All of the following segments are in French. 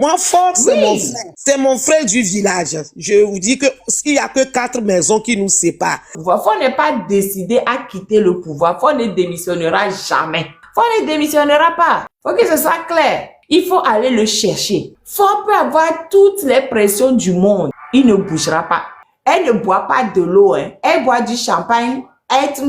Moi, Fort, Oui. c'est mon frère du village. Je vous dis qu'il n'y a que 4 maisons qui nous séparent. Fort n'est pas décidé à quitter le pouvoir. Fort ne démissionnera jamais. Fort ne démissionnera pas. Faut que ce soit clair. Il faut aller le chercher. Fort peut avoir toutes les pressions du monde. Il ne bougera pas. Elle ne boit pas de l'eau. Hein. Elle boit du champagne. Je ne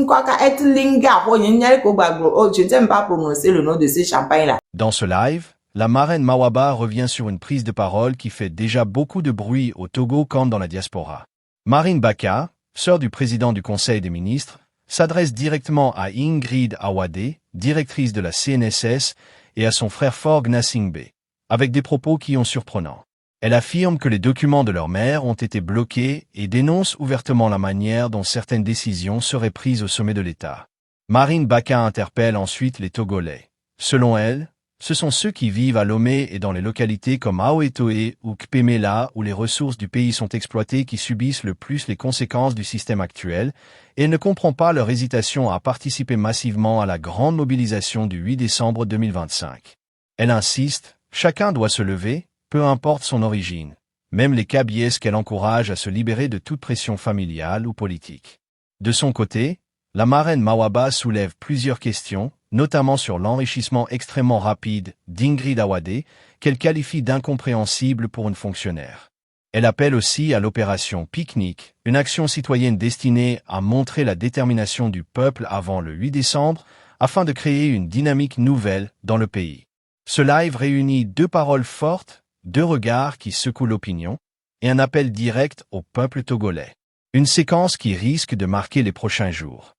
sais même pas prononcer le nom de ce champagne-là. Dans ce live, la marraine Mawaba revient sur une prise de parole qui fait déjà beaucoup de bruit au Togo comme dans la diaspora. Marine Baka, sœur du président du Conseil des ministres, s'adresse directement à Ingrid Awade, directrice de la CNSS, et à son frère Fort Gnassingbé, avec des propos qui ont surprenant. Elle affirme que les documents de leur mère ont été bloqués et dénonce ouvertement la manière dont certaines décisions seraient prises au sommet de l'État. Marine Baka interpelle ensuite les Togolais. Selon elle, ce sont ceux qui vivent à Lomé et dans les localités comme Aoetoé ou Kpemela où les ressources du pays sont exploitées qui subissent le plus les conséquences du système actuel, et elle ne comprend pas leur hésitation à participer massivement à la grande mobilisation du 8 décembre 2025. Elle insiste, chacun doit se lever, peu importe son origine, même les Kabyles qu'elle encourage à se libérer de toute pression familiale ou politique. De son côté, la marraine Mawaba soulève plusieurs questions, notamment sur l'enrichissement extrêmement rapide d'Ingrid Awade, qu'elle qualifie d'incompréhensible pour une fonctionnaire. Elle appelle aussi à l'opération Pique-Nique, une action citoyenne destinée à montrer la détermination du peuple avant le 8 décembre, afin de créer une dynamique nouvelle dans le pays. Ce live réunit 2 paroles fortes, 2 regards qui secouent l'opinion, et un appel direct au peuple togolais. Une séquence qui risque de marquer les prochains jours.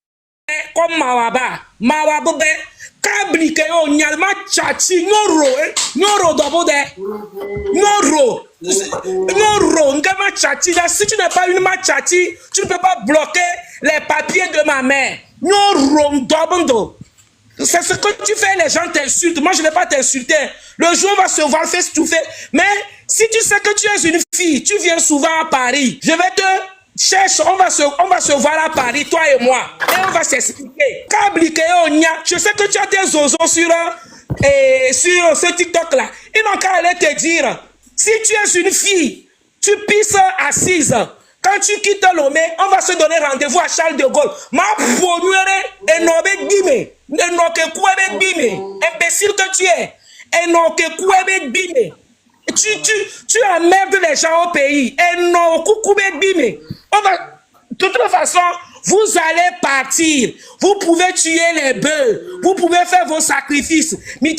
Comme Mawaba, Kablike o nyalma chachi nyoro dobode nyoro ngama chachi là, si tu n'es pas une machachi, tu ne peux pas bloquer les papiers de ma mère. Nyoro dobondo. C'est ce que tu fais, les gens t'insultent. Moi, je ne vais pas t'insulter. Le jour, on va se voir face to face. Mais si tu sais que tu es une fille, tu viens souvent à Paris, je vais te chercher, on va se voir à Paris, toi et moi. Et on va s'expliquer. Je sais que tu as tes zozos sur ce TikTok-là. Ils n'ont qu'à aller te dire, si tu es une fille, tu pisses assise. Quand tu quittes Lomé, on va se donner rendez-vous à Charles de Gaulle. Ma ponuere et nobe bime. Ne noke kouebe bime. Imbécile que tu es. Et noke kouebe bime. Tu emmerdes les gens au pays. Et non koukoube bime. De toute façon, vous allez partir. Vous pouvez tuer les bœufs. Vous pouvez faire vos sacrifices. Vous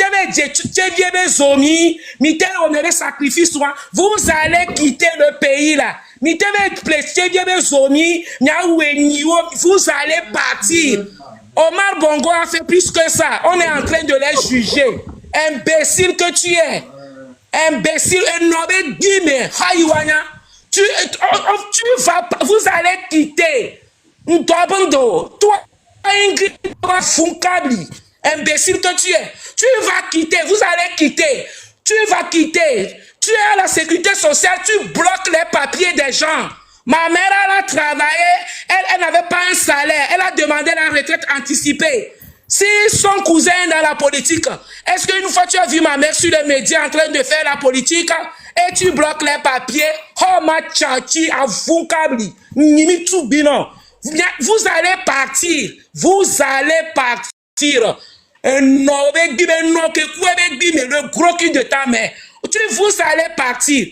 allez quitter le pays là. Vous allez partir. Omar Bongo a fait plus que ça. On est en train de les juger. Imbécile que tu es. Imbécile. Vous allez quitter. Toi, imbécile que tu es. Tu vas quitter. Vous allez quitter. Tu vas quitter. Tu es à la sécurité sociale, tu bloques les papiers des gens. Ma mère, elle a travaillé, elle n'avait pas un salaire, elle a demandé la retraite anticipée. Si son cousin est dans la politique, est-ce qu'une fois tu as vu ma mère sur les médias en train de faire la politique et tu bloques les papiers? Oh ma tchachi, avounkabli, nimi tubino. Vous allez partir, vous allez partir. Le gros cul de ta mère. Vous allez partir.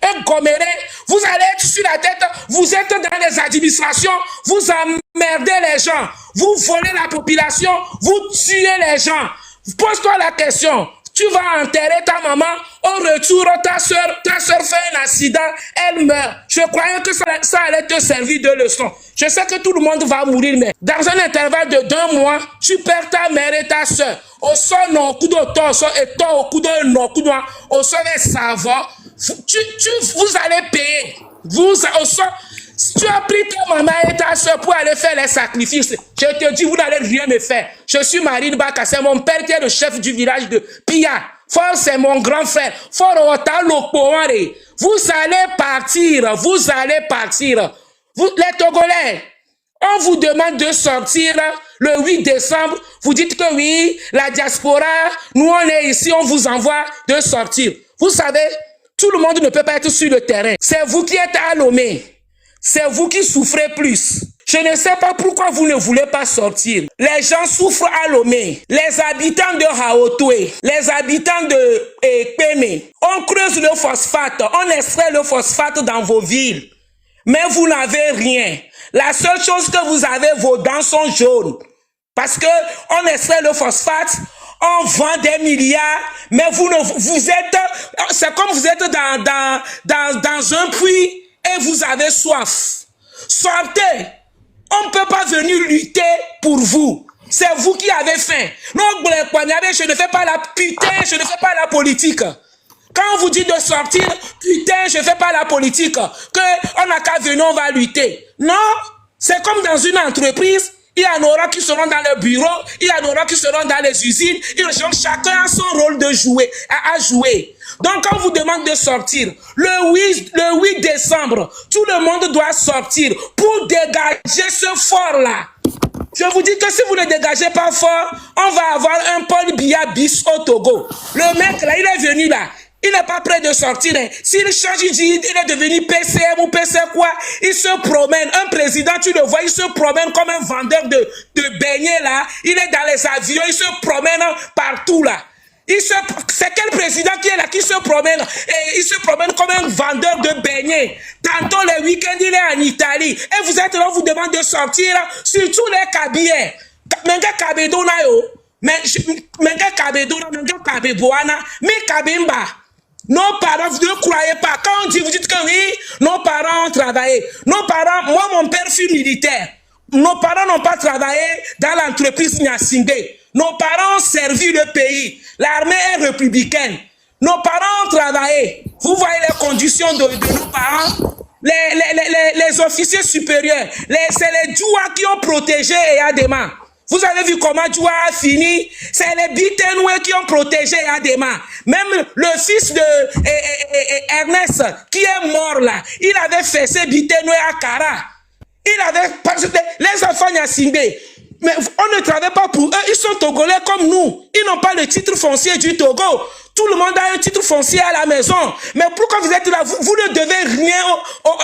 Un gomméré, vous allez être sur la tête, vous êtes dans les administrations, vous emmerdez les gens, vous volez la population, vous tuez les gens. Pose-toi la question, tu vas enterrer ta maman, au retour, ta soeur fait un accident, elle meurt. Je croyais que ça allait te servir de leçon. Je sais que tout le monde va mourir, mais dans un intervalle de 2 mois, tu perds ta mère et ta soeur. Au sol, non, coup de torso, et toi, au coup de non, coup de au sol, savoir. Vous allez payer. Tu as pris ta maman et ta soeur pour aller faire les sacrifices. Je te dis, vous n'allez rien me faire. Je suis Marine Baka, c'est mon père qui est le chef du village de Pia. Fort, c'est mon grand frère. Fort, vous allez partir. Vous allez partir. Les Togolais, on vous demande de sortir le 8 décembre. Vous dites que oui, la diaspora, nous on est ici, on vous envoie de sortir. Vous savez, Tout le monde ne peut pas être sur le terrain. C'est vous qui êtes à Lomé. C'est vous qui souffrez plus. Je ne sais pas pourquoi vous ne voulez pas sortir. Les gens souffrent à Lomé. Les habitants de Haotoué, les habitants de Peme, on creuse le phosphate, on extrait le phosphate dans vos villes. Mais vous n'avez rien. La seule chose que vous avez, vos dents sont jaunes. Parce que on extrait le phosphate, on vend des milliards, mais vous êtes, c'est comme vous êtes dans un puits et vous avez soif. Sortez. On ne peut pas venir lutter pour vous. C'est vous qui avez faim. Non, je ne fais pas la putain, je ne fais pas la politique. Quand on vous dit de sortir, putain, je ne fais pas la politique. Que on n'a qu'à venir, on va lutter. Non, c'est comme dans une entreprise. Il y en aura qui seront dans le bureau, il y en aura qui seront dans les usines. Chacun a son rôle de jouer, à jouer. Donc, quand on vous demande de sortir, le 8 décembre, tout le monde doit sortir pour dégager ce fort-là. Je vous dis que si vous ne dégagez pas fort, on va avoir un Paul Biya bis au Togo. Le mec là, il est venu là. Il n'est pas prêt de sortir. Hein. S'il change, il dit, il est devenu PCM ou PC quoi. Il se promène. Un président, tu le vois, il se promène comme un vendeur de beignets là. Il est dans les avions, il se promène partout là. C'est quel président qui est là, qui se promène? Et il se promène comme un vendeur de beignets. Tantôt les week-ends, il est en Italie. Et vous êtes là, on vous demande de sortir, surtout les cabillets. Menga kabedona yo. Menga kabedona, menga kabeboana, mais kabemba. Nos parents, vous ne croyez pas. Quand on dit, vous dites que oui, nos parents ont travaillé. Nos parents, moi, mon père fut militaire. Nos parents n'ont pas travaillé dans l'entreprise Nyasingbe. Nos parents ont servi le pays. L'armée est républicaine. Nos parents ont travaillé. Vous voyez les conditions de nos parents. Les officiers supérieurs. C'est les Djoua qui ont protégé Eyadema. Vous avez vu comment Djoua a fini? C'est les Bitenoué qui ont protégé Eyadema. Même le fils de Ernest, qui est mort là, il avait fessé Bitenoué à Kara. Il avait... Les enfants Nyasingbe, mais on ne travaille pas pour eux. Ils sont togolais comme nous. Ils n'ont pas le titre foncier du Togo. Tout le monde a un titre foncier à la maison. Mais pourquoi vous êtes là? Vous ne devez rien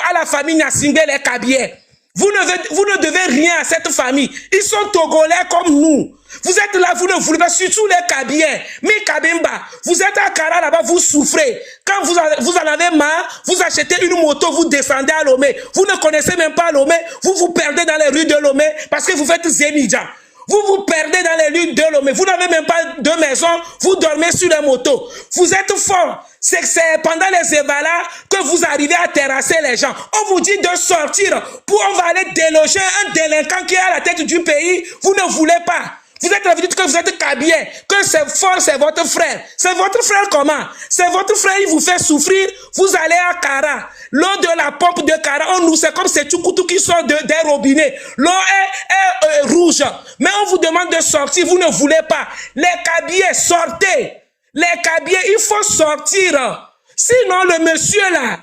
à la famille Nyasingbe, les Kabiers. Vous ne devez rien à cette famille. Ils sont togolais comme nous. Vous êtes là, vous ne voulez pas, surtout les Kabiens. Mais Kabemba, vous êtes à Kara là-bas, vous souffrez. Quand vous en avez marre, vous achetez une moto, vous descendez à Lomé. Vous ne connaissez même pas Lomé. Vous vous perdez dans les rues de Lomé parce que vous faites Zémidjan. Vous vous perdez dans les rues de Lomé. Vous n'avez même pas de maison. Vous dormez sur les motos. Vous êtes fort. C'est pendant les évalas que vous arrivez à terrasser les gens. On vous dit de sortir pour on va aller déloger un délinquant qui est à la tête du pays. Vous ne voulez pas. Vous êtes là, vous dites que vous êtes Kabien, que c'est fort, c'est votre frère. C'est votre frère comment? C'est votre frère, il vous fait souffrir. Vous allez à Kara. L'eau de la pompe de Kara, c'est comme ces Tchoukoutou qui sortent des robinets. L'eau est rouge. Mais on vous demande de sortir, vous ne voulez pas. Les Kabiens, sortez. Les Kabiens, il faut sortir. Sinon, le monsieur là,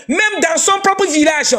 même dans son propre village,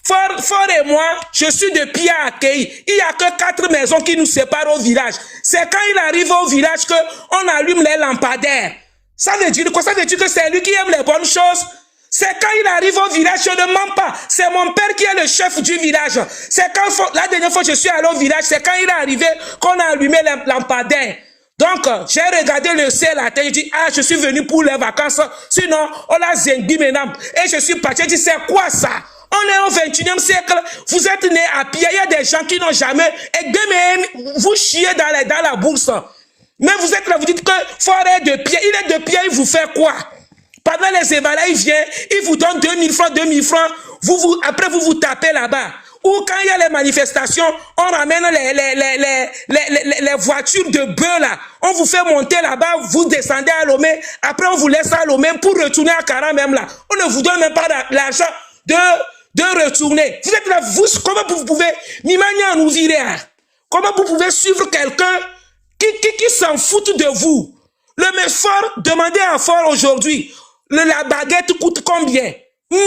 Fort et moi, je suis de Pia accueilli. Il n'y a que 4 maisons qui nous séparent au village. C'est quand il arrive au village qu'on allume les lampadaires. Ça veut dire quoi? Ça veut dire que c'est lui qui aime les bonnes choses. C'est quand il arrive au village, je ne mens pas. C'est mon père qui est le chef du village. C'est quand, la dernière fois que je suis allé au village, c'est quand il est arrivé qu'on a allumé les lampadaires. Donc, j'ai regardé le ciel à terre, je dis, ah, je suis venu pour les vacances. Sinon, on a zengbi maintenant. Et je suis parti, je dis, c'est quoi ça? On est au 21e siècle, vous êtes né à Pia, il y a des gens qui n'ont jamais, et vous chiez dans la bourse. Mais vous êtes là, vous dites que Forêt de Pia, il est de Pia, il vous fait quoi? Pendant les évalas, il vient, il vous donne 2000 francs, après vous tapez là-bas. Ou quand il y a les manifestations, on ramène les voitures de bœufs là. On vous fait monter là-bas, vous descendez à Lomé, après on vous laisse à Lomé pour retourner à Kara même là. On ne vous donne même pas l'argent de retourner. Vous êtes là, comment vous pouvez, Nimania nous virer, comment vous pouvez suivre quelqu'un qui s'en fout de vous? Le fort, demandez à Fort aujourd'hui, la baguette coûte combien? Il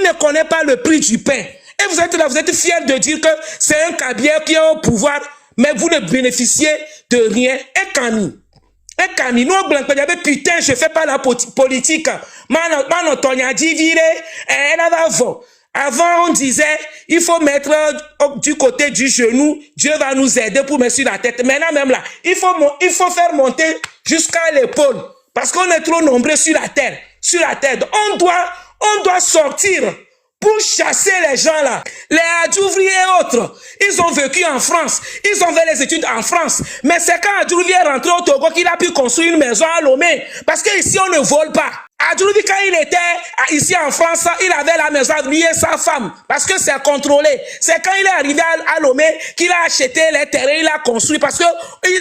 ne connaît pas le prix du pain. Et vous êtes là, vous êtes fiers de dire que c'est un Kabien qui est au pouvoir, mais vous ne bénéficiez de rien. Et Kani, Un camino blanc, putain, je fais pas la politique. Mano Tonya dit viré, elle va voir. Avant, on disait, il faut mettre du côté du genou, Dieu va nous aider pour mettre sur la tête. Maintenant, même là, il faut faire monter jusqu'à l'épaule. Parce qu'on est trop nombreux sur la terre. Sur la terre. On doit sortir pour chasser les gens là. Les Adjouvri et autres, ils ont vécu en France. Ils ont fait les études en France. Mais c'est quand Adjouvri est rentré au Togo qu'il a pu construire une maison à Lomé. Parce qu'ici, on ne vole pas. Adjouvri, quand il était ici en France, il avait la maison lui et sa femme. Parce que c'est contrôlé. C'est quand il est arrivé à Lomé qu'il a acheté les terrains, il a construit. Parce que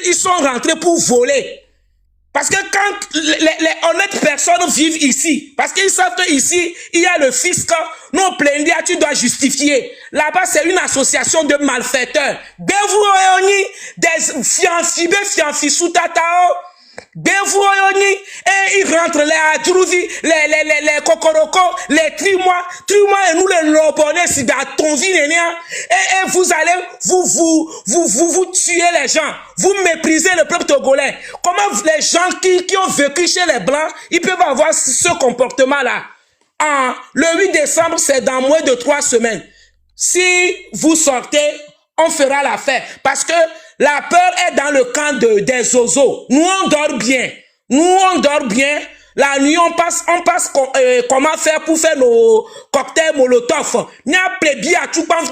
ils sont rentrés pour voler. Parce que quand les honnêtes personnes vivent ici, parce qu'ils savent qu'ici, il y a le fisc, non plénier, tu dois justifier. Là-bas, c'est une association de malfaiteurs. Des fiancés sous tatao. Et ils rentrent les Adjouvi, les Kokoroko, les Trimois et nous les Lobonais, c'est dans ton vie, et vous allez, vous tuer les gens, vous méprisez le peuple togolais. Comment les gens qui ont vécu chez les Blancs, ils peuvent avoir ce comportement-là? Le 8 décembre, c'est dans moins de 3 semaines. Si vous sortez, on fera l'affaire. Parce que la peur est dans le camp des oiseaux. Nous, on dort bien. La nuit, on passe comment faire pour faire nos cocktails Molotov. Nya plebi a tout pan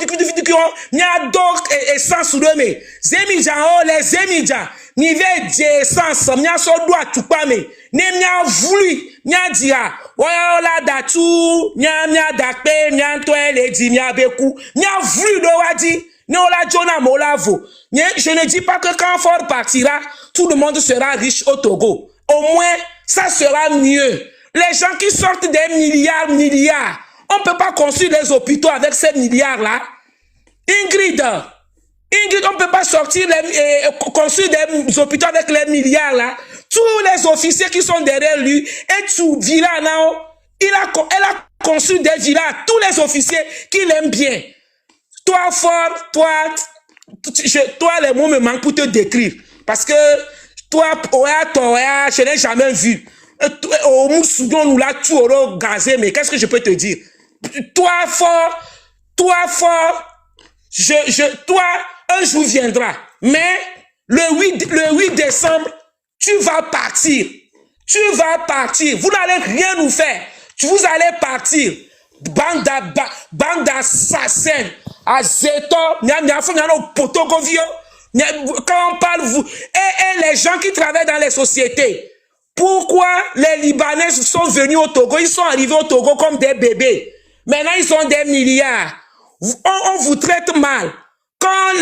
nya donc essence sur me. Zemidja les zemidja. Nive essence nya so do a tout pa me. Ne nya voulu nya dia. Oya la datu nya dakpe nya to ele di nya beku. Nya voulu do wadi. Je ne dis pas que quand Ford partira, tout le monde sera riche au Togo. Au moins, ça sera mieux. Les gens qui sortent des milliards, on ne peut pas construire des hôpitaux avec ces milliards-là. Ingrid, on ne peut pas construire des hôpitaux avec les milliards-là. Tous les officiers qui sont derrière lui, et tout villa, elle a construit des villas à tous les officiers qui l'aiment bien. Toi, fort, toi, les mots me manquent pour te décrire. Parce que toi, je n'ai jamais vu. Au Moussoudon, nous l'a tout gazé, mais qu'est-ce que je peux te dire? Toi, fort, toi, un jour viendra. Mais le 8 décembre, tu vas partir. Vous n'allez rien nous faire. Vous allez partir. Bande d'assassins. Quand on parle, et les gens qui travaillent dans les sociétés, pourquoi les Libanais sont venus au Togo? Ils sont arrivés au Togo comme des bébés. Maintenant, ils sont des milliards. On vous traite mal. Quand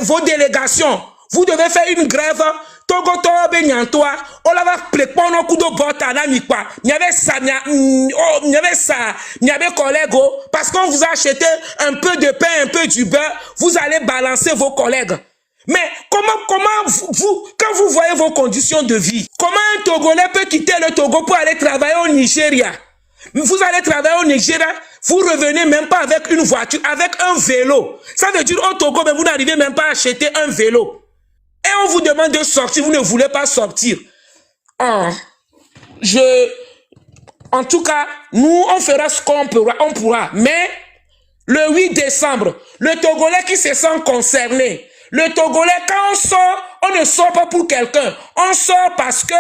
vos délégations, vous devez faire une grève, Togo Benyantoa, on la va plépon no kudo bota na mikwa. N'yavait ça, n'yavait collègue, parce qu'on vous a acheté un peu de pain, un peu du beurre, vous allez balancer vos collègues. Mais comment vous, quand vous voyez vos conditions de vie, comment un Togolais peut quitter le Togo pour aller travailler au Nigeria? Vous allez travailler au Nigeria, vous revenez même pas avec une voiture, avec un vélo. Ça veut dire au Togo, mais vous n'arrivez même pas à acheter un vélo. Et on vous demande de sortir, vous ne voulez pas sortir. En tout cas, nous, on fera ce qu'on pourra. Mais, le 8 décembre, le Togolais qui se sent concerné, le Togolais, quand on sort, on ne sort pas pour quelqu'un. On sort parce que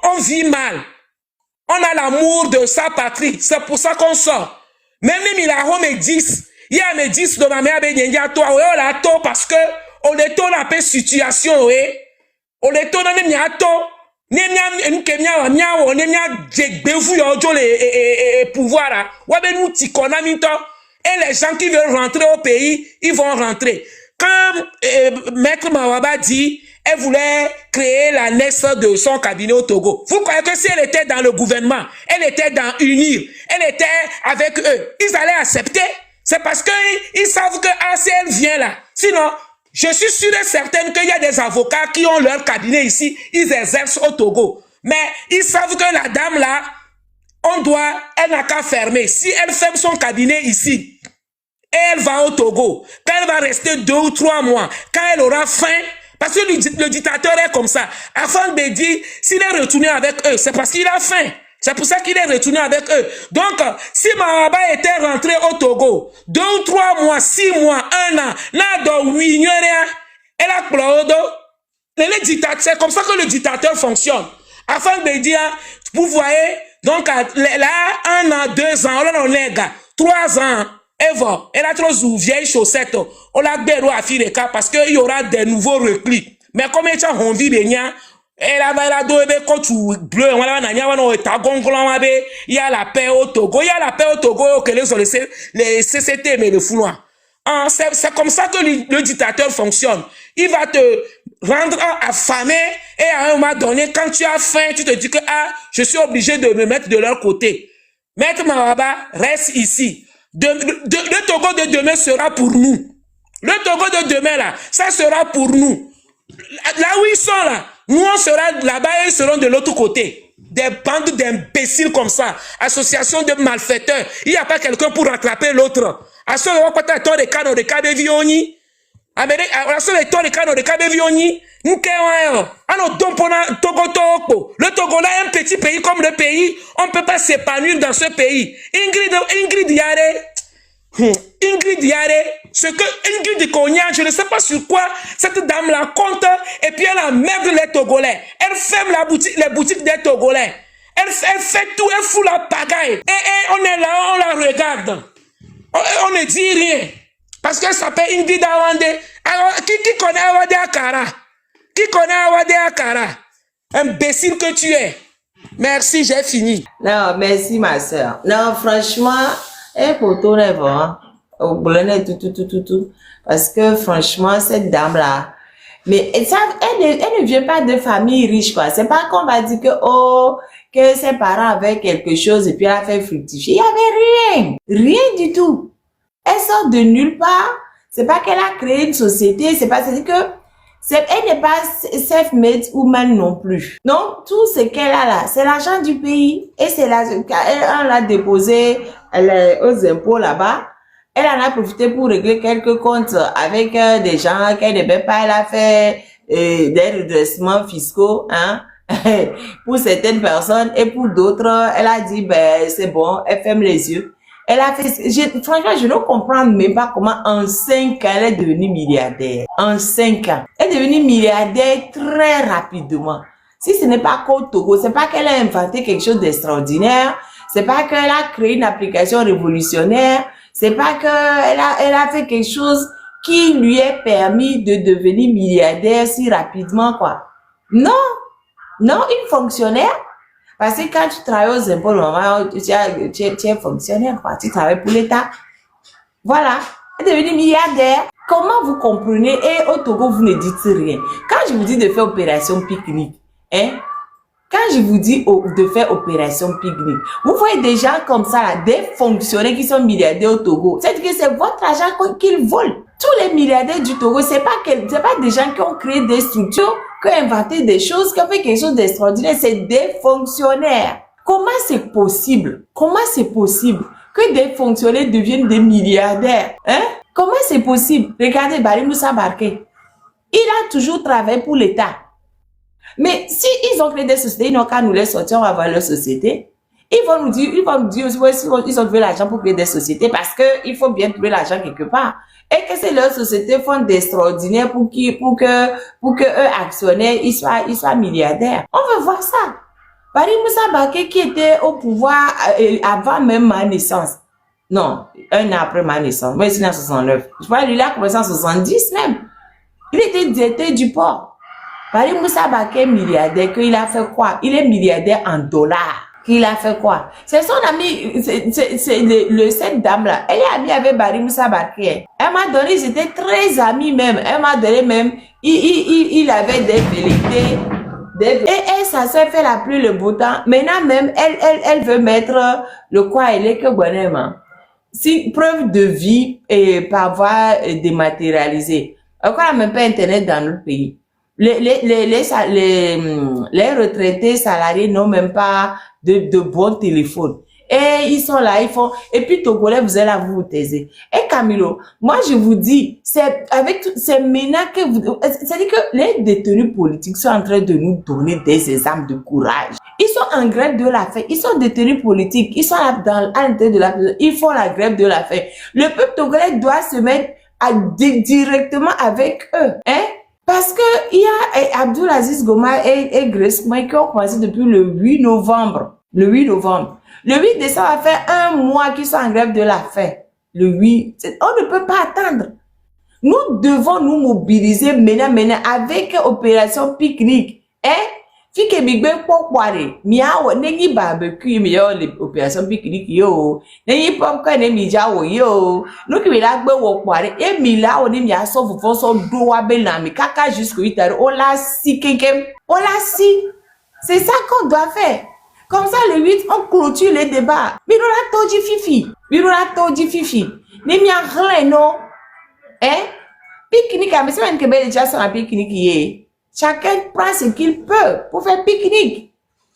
on vit mal. On a l'amour de sa patrie. C'est pour ça qu'on sort. Même les Milahom me disent, il y a me disent de ma mère, on a tort parce que on est dans la situation, on est dans la pouvoir. Et les gens qui veulent rentrer au pays, ils vont rentrer. Quand Maître Mawaba dit, elle voulait créer l'annexe de son cabinet au Togo. Vous croyez que si elle était dans le gouvernement, elle était dans UNIR, elle était avec eux, ils allaient accepter? C'est parce qu'ils savent que ACL vient là. Sinon, je suis sûr et certaine qu'il y a des avocats qui ont leur cabinet ici, ils exercent au Togo. Mais ils savent que la dame là, elle n'a qu'à fermer. Si elle ferme son cabinet ici, elle va au Togo. Quand elle va rester 2 ou 3 mois, quand elle aura faim, Parce que le dictateur est comme ça. Afin de dire, s'il est retourné avec eux, c'est parce qu'il a faim. C'est pour ça qu'il est retourné avec eux. Donc, si Mawaba était rentré au Togo, 2 ou 3 mois, 6 mois, 1 an, là, dans 8 ans, elle a clodo. C'est comme ça que le dictateur fonctionne. Afin de dire, vous voyez, donc là, 1 an, 2 ans, on a 3 ans, Eva, elle a trop vieille chaussette, on l'a béro à Fireka parce qu'il y aura des nouveaux replis. Mais comme elle a envie de rien, elle a donné quand tu bleu, il y a la paix au Togo, que les CCT, mais le fou noir. C'est comme ça que le dictateur fonctionne. Il va te rendre affamé et à un moment donné, quand tu as faim, tu te dis que je suis obligé de me mettre de leur côté. Maître Mawaba reste ici. Le Togo de demain sera pour nous. Le Togo de demain là, ça sera pour nous. Là où ils sont là, nous on sera là-bas et ils seront de l'autre côté. Des bandes d'imbéciles comme ça, association de malfaiteurs. Il n'y a pas quelqu'un pour rattraper l'autre. À ce moment-là, quand tu as des cas de vioni, à ce moment-là, des cas de vioni, le Togo là est un petit pays comme le pays, on ne peut pas s'épanouir dans ce pays. Ingrid Yare, ce que Ingrid Konya, je ne sais pas sur quoi cette dame la compte, et puis elle emmerde les Togolais. Elle ferme les boutiques des Togolais. Elle fait tout, elle fout la pagaille. Et on est là, on la regarde. On ne dit rien. Parce qu'elle s'appelle Ingrid Awande. Alors, qui connaît Awande Akara? Qui connaît Awande Akara? Imbécile que tu es. Merci, j'ai fini. Non, merci ma soeur. Non, franchement, pour tout au boulonnet, tout. Parce que franchement, cette dame-là, mais elle ne vient pas de famille riche, quoi. C'est pas qu'on va dire que ses parents avaient quelque chose et puis elle a fait fructifier. Il y avait rien. Rien du tout. Elle sort de nulle part. C'est pas qu'elle a créé une société. C'est que elle n'est pas self-made woman non plus. Donc, tout ce qu'elle a là, c'est l'argent du pays. Et c'est on l'a déposé aux impôts là-bas. Elle en a profité pour régler quelques comptes avec des gens qu'elle n'aimait pas. Elle a fait des redressements fiscaux, hein, pour certaines personnes. Et pour d'autres, elle a dit, c'est bon, elle ferme les yeux. Elle a fait, franchement, je ne comprends même pas comment en 5 ans, elle est devenue milliardaire. En 5 ans. Elle est devenue milliardaire très rapidement. Si ce n'est pas qu'au Togo, c'est pas qu'elle a inventé quelque chose d'extraordinaire. C'est pas qu'elle a créé une application révolutionnaire. C'est pas qu'elle a fait quelque chose qui lui ait permis de devenir milliardaire si rapidement, quoi. Non. Non, une fonctionnaire. Parce que quand tu travailles aux impôts, normalement, tu es fonctionnaire, quoi. Tu travailles pour l'État. Voilà. Elle est devenue milliardaire. Comment vous comprenez? Et au Togo, vous ne dites rien. Quand je vous dis de faire opération pique-nique, hein? Quand je vous dis de faire opération pique-nique, vous voyez des gens comme ça, là, des fonctionnaires qui sont milliardaires au Togo. C'est-à-dire que c'est votre argent qu'ils volent. Tous les milliardaires du Togo, c'est pas des gens qui ont créé des structures, qui ont inventé des choses, qui ont fait quelque chose d'extraordinaire. C'est des fonctionnaires. Comment c'est possible? Comment c'est possible que des fonctionnaires deviennent des milliardaires? Hein? Comment c'est possible? Regardez Barry Moussa Barké. Il a toujours travaillé pour l'État. Mais si ils ont créé des sociétés, ils n'ont qu'à nous les sortir, on va voir leur société. Ils vont nous dire ils ont trouvé l'argent pour créer des sociétés parce que il faut bien trouver l'argent quelque part. Et que c'est leur société font d'extraordinaire pour que eux actionnaires, ils soient milliardaires. On veut voir ça. Barry Moussa Barké qui était au pouvoir avant même ma naissance. Non, 1 an après ma naissance. Moi, je suis né en 69. Je crois qu'il a commencé en 70 même. Il était directeur du port. Barry Moussa Barké est milliardaire, qu'il a fait quoi? Il est milliardaire en dollars. Qu'il a fait quoi? C'est son ami, cette dame-là. Elle est amie avec Barry Moussa Barké. Elle m'a donné, ils étaient très amis même. Elle m'a donné même, il avait des vérités. Et sa soeur fait la pluie le beau temps. Maintenant même, elle veut mettre le quoi elle est que bonheur. Si preuve de vie et par voie dématérialisée. Pourquoi elle n'a même pas Internet dans notre pays? Les retraités salariés n'ont même pas de bons téléphones. Et ils sont là, ils font, et puis Togolais, vous êtes là, vous vous taisez. Et Camilo, moi je vous dis, c'est avec tout, c'est maintenant que vous, c'est-à-dire que les détenus politiques sont en train de nous donner des exemples de courage. Ils sont en grève de la faim, ils sont détenus politiques, ils sont là à l'intérieur de la faim, ils font la grève de la faim. Le peuple togolais doit se mettre directement avec eux, hein? Parce que il y a Abdulaziz Goma et Grace Moïse qui ont commencé depuis le 8 novembre. Le 8 novembre. Le 8 décembre a fait un mois qu'ils sont en grève de la faim. Le 8. On ne peut pas attendre. Nous devons nous mobiliser maintenant avec opération pique-nique. Hein? Fike bigbe pokware. Miawo nengi barbecue miyo le opération pique-nique yo. Nengi popcorn ne mijawo yo. Nous qui la gbe wo kware e mi la oni mi aso fufo so do wa be na mi kaka jusqu'au 8 heures. On la si kenkem. On la si. C'est ça qu'on doit faire. Comme ça, le 8, on clôture les débats. Mirora toji fifi. Mirora toji fifi. Ni mi rien non. Hein? Pique-nique, mais c'est même que ben déjà sur un pique-nique hier. Chacun prend ce qu'il peut pour faire pique-nique.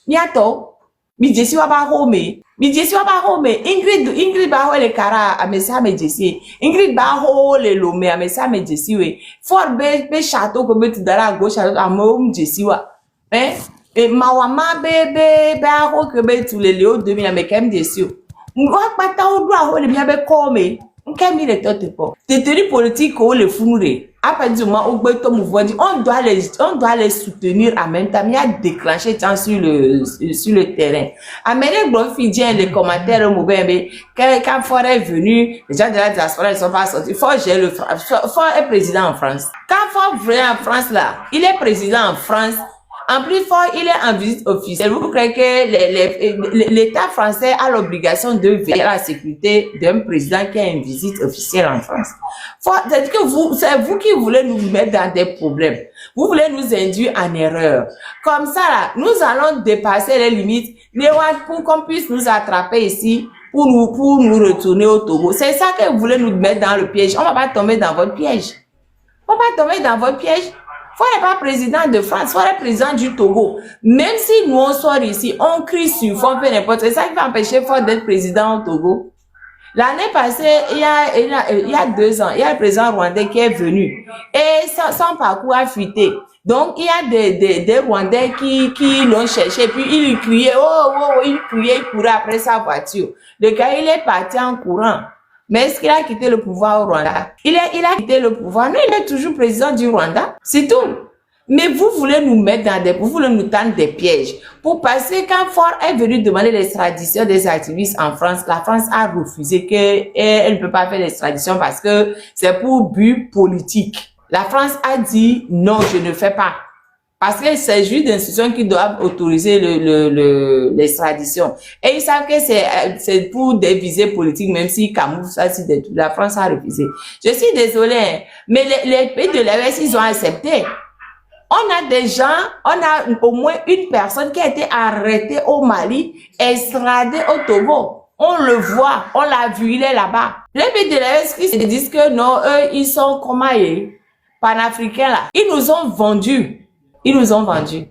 Miato. Mi jesi wa ba home. Mi jesi wa ba home. Ingrid ba ho le kara a mesa me jesi. Ingrid ba ho le lome a mesa me jesi we. For be château ko be tudara go château a mo jesi wa. Hein? Et mawama bebe ba ho ke be tu le leo 2000 amekem jesi. Mwa pata o do a ho le mi abe come. Nkemi le tote po. Détenus politiques ou le fourré. À partir du moment où on doit les soutenir en même temps. Il y a déclenché tant sur le terrain. Amenez Glofidien les commentaires mauvais, quand Ford est venu, les gens de la diaspora ne sont pas sortis. Ford est président en France. Quand Ford vient en France là, il est président en France. En plus, Ford, il est en visite officielle. Vous croyez que l'État français a l'obligation de veiller à la sécurité d'un président qui a une visite officielle en France? C'est-à-dire que c'est vous qui voulez nous mettre dans des problèmes. Vous voulez nous induire en erreur. Comme ça, là, nous allons dépasser les limites pour qu'on puisse nous attraper ici, pour nous retourner au Togo. C'est ça que vous voulez nous mettre dans le piège. On va pas tomber dans votre piège. On va pas tomber dans votre piège. Ford n'est pas président de France, Ford est président du Togo. Même si nous on sort ici, on crie sur Ford, peu n'importe. C'est ça qui va empêcher Ford d'être président au Togo. L'année passée, il y a 2 ans, il y a le président rwandais qui est venu. Et son parcours a fuité. Donc, il y a des Rwandais qui l'ont cherché. Puis, il criait, il courait après sa voiture. Le gars, il est parti en courant. Mais est-ce qu'il a quitté le pouvoir au Rwanda? Il a quitté le pouvoir. Non, il est toujours président du Rwanda. C'est tout. Mais vous voulez nous mettre vous voulez nous tendre des pièges. Pour passer, quand Ford est venu demander l'extradition des activistes en France, la France a refusé qu'elle ne peut pas faire l'extradition parce que c'est pour but politique. La France a dit non, je ne fais pas. Parce que c'est juste d'institutions qui doivent autoriser l'extradition. Et ils savent que c'est pour des visées politiques, même si camoufle ça, la France a refusé. Je suis désolée, mais les pays de l'Ouest, ils ont accepté. On a des gens, on a au moins une personne qui a été arrêtée au Mali, extradée au Togo. On le voit, on l'a vu, il est là-bas. Les pays de l'Ouest qui se disent que non, eux, ils sont comment panafricains là. Ils nous ont vendus. Ils nous ont vendus.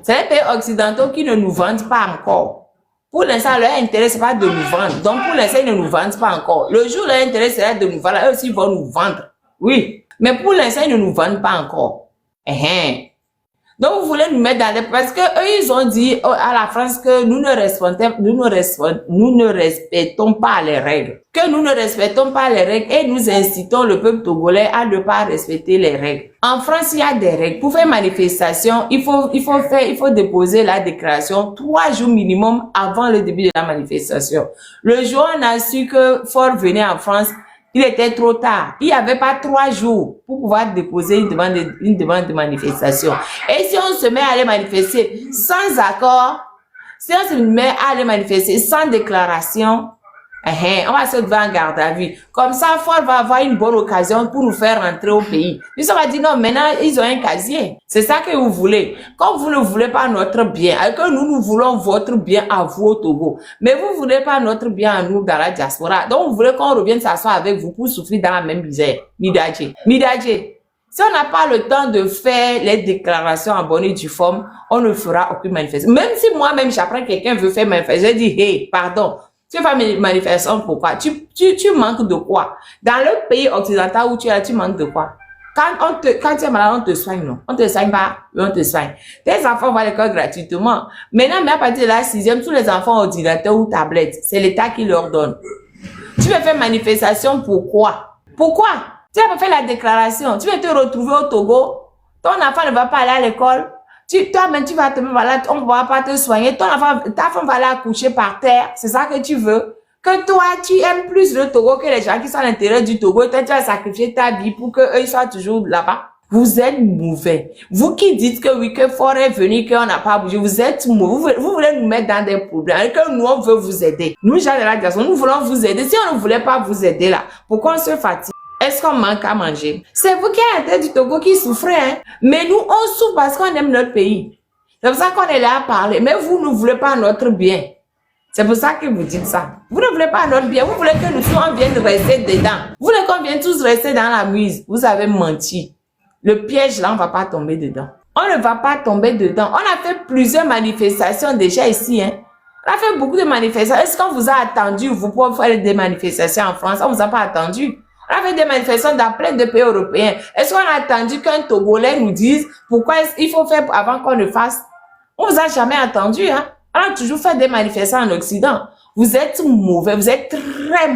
C'est les pays occidentaux qui ne nous vendent pas encore. Pour l'instant, leur intérêt, c'est pas de nous vendre. Donc, pour l'instant, ils ne nous vendent pas encore. Le jour, leur intérêt, c'est de nous vendre. Eux aussi, ils vont nous vendre. Oui. Mais pour l'instant, ils ne nous vendent pas encore. Donc, vous voulez nous mettre dans les... Parce que eux, ils ont dit à la France que nous ne respectons pas les règles. Que nous ne respectons pas les règles et nous incitons le peuple togolais à ne pas respecter les règles. En France, il y a des règles. Pour faire manifestation, il faut déposer la déclaration 3 jours minimum avant le début de la manifestation. Le jour où on a su que Ford venait en France, il était trop tard. Il n'y avait pas 3 jours pour pouvoir déposer une demande de manifestation. Et si on se met à aller manifester sans accord, si on se met à aller manifester sans déclaration, on va se devant en garde à vue. Comme ça, Ford va avoir une bonne occasion pour nous faire rentrer au pays. Puis on va dire non, maintenant ils ont un casier. C'est ça que vous voulez. Comme vous ne voulez pas notre bien, alors que nous voulons votre bien à vous au Togo. Mais vous ne voulez pas notre bien à nous dans la diaspora. Donc vous voulez qu'on revienne s'asseoir avec vous pour souffrir dans la même misère. Midadje. Si on n'a pas le temps de faire les déclarations en bonne et due forme, on ne fera aucune manifestation. Même si moi-même, j'apprends quelqu'un veut faire manifestation, je dis, hey, pardon, tu fais une manifestation, pourquoi? Tu manques de quoi? Dans le pays occidental où tu es là, tu manques de quoi? Quand tu es malade, on te soigne, non? On te soigne pas, mais on te soigne. Tes enfants vont à l'école gratuitement. Maintenant, mais à partir de la 6e, tous les enfants ont ordinateur ou tablette. C'est l'État qui leur donne. Tu veux faire manifestation, pourquoi? Pourquoi? Tu vas faire la déclaration. Tu vas te retrouver au Togo. Ton enfant ne va pas aller à l'école. Toi-même, tu vas te mettre malade. On ne va pas te soigner. Ta femme va aller accoucher par terre. C'est ça que tu veux? Que toi, tu aimes plus le Togo que les gens qui sont à l'intérieur du Togo. Et toi, tu vas sacrifier ta vie pour qu'eux, ils soient toujours là-bas. Vous êtes mauvais. Vous qui dites que oui, que fort est venu, qu'on n'a pas bougé, vous êtes mauvais. Vous voulez nous mettre dans des problèmes. Et que nous, on veut vous aider. Nous, gens de la diaspora, nous voulons vous aider. Si on ne voulait pas vous aider là, pourquoi on se fatigue? Est-ce qu'on manque à manger? C'est vous qui êtes à la tête du Togo qui souffrez, hein. Mais nous, on souffre parce qu'on aime notre pays. C'est pour ça qu'on est là à parler. Mais vous ne voulez pas notre bien. C'est pour ça que vous dites ça. Vous ne voulez pas notre bien. Vous voulez que nous tous, on vienne rester dedans. Vous voulez qu'on vienne tous rester dans la muse. Vous avez menti. Le piège, là, on ne va pas tomber dedans. On ne va pas tomber dedans. On a fait plusieurs manifestations déjà ici, hein. On a fait beaucoup de manifestations. Est-ce qu'on vous a attendu, vous, pour faire des manifestations en France? On ne vous a pas attendu. On a fait des manifestations dans plein de pays européens. Est-ce qu'on a attendu qu'un Togolais nous dise pourquoi il faut faire avant qu'on le fasse? On vous a jamais attendu, hein. On a toujours fait des manifestations en Occident. Vous êtes mauvais, vous êtes très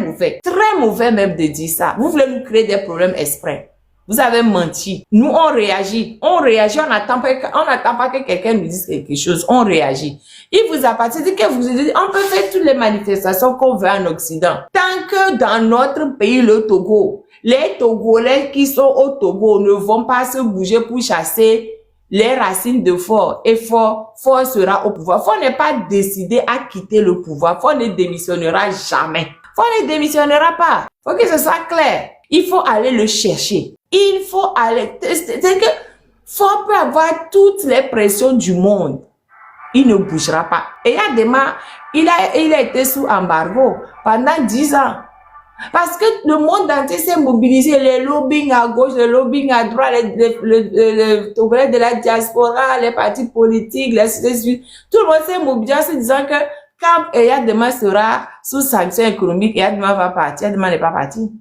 mauvais même de dire ça. Vous voulez nous créer des problèmes exprès. Vous avez menti. Nous, on réagit, on n'attend pas que quelqu'un nous dise quelque chose, on réagit. Il vous appartient de que vous dites, on peut faire toutes les manifestations qu'on veut en Occident. Tant que dans notre pays, le Togo, les Togolais qui sont au Togo ne vont pas se bouger pour chasser les racines de Faure, et Faure sera au pouvoir. Faure n'est pas décidé à quitter le pouvoir. Faure ne démissionnera jamais. Faure ne démissionnera pas. Faut que ce soit clair. Il faut aller le chercher. Il faut aller. C'est que Faure peut avoir toutes les pressions du monde. Il ne bougera pas. Et il y a des mois, il a été sous embargo pendant 10 ans. Parce que le monde entier s'est mobilisé, les lobbying à gauche, les lobbying à droite, les Togolais de la diaspora, les partis politiques, tout le monde s'est mobilisé en se disant que quand Eyadema sera sous sanctions économiques, Eyadema va partir. Eyadema n'est pas parti.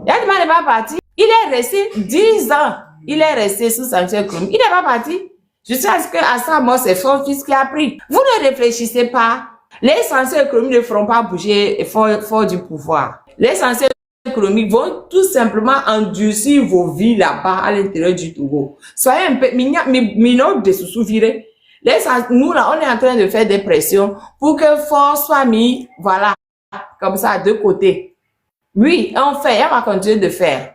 Eyadema n'est pas parti. Il est resté 10 ans. Il est resté sous sanctions économiques. Il n'est pas parti. Jusqu'à ce qu'à sa mort, c'est son fils qui a pris. Vous ne réfléchissez pas. Les sanctions économiques ne feront pas bouger fort du pouvoir. Les sanctions économiques vont tout simplement endurcir vos vies là-bas à l'intérieur du Togo. Soyez un peu minot de se souvenir. Nous là, on est en train de faire des pressions pour que Faure soit mis, voilà, comme ça, de côté. Oui, on fait, on va continuer de faire.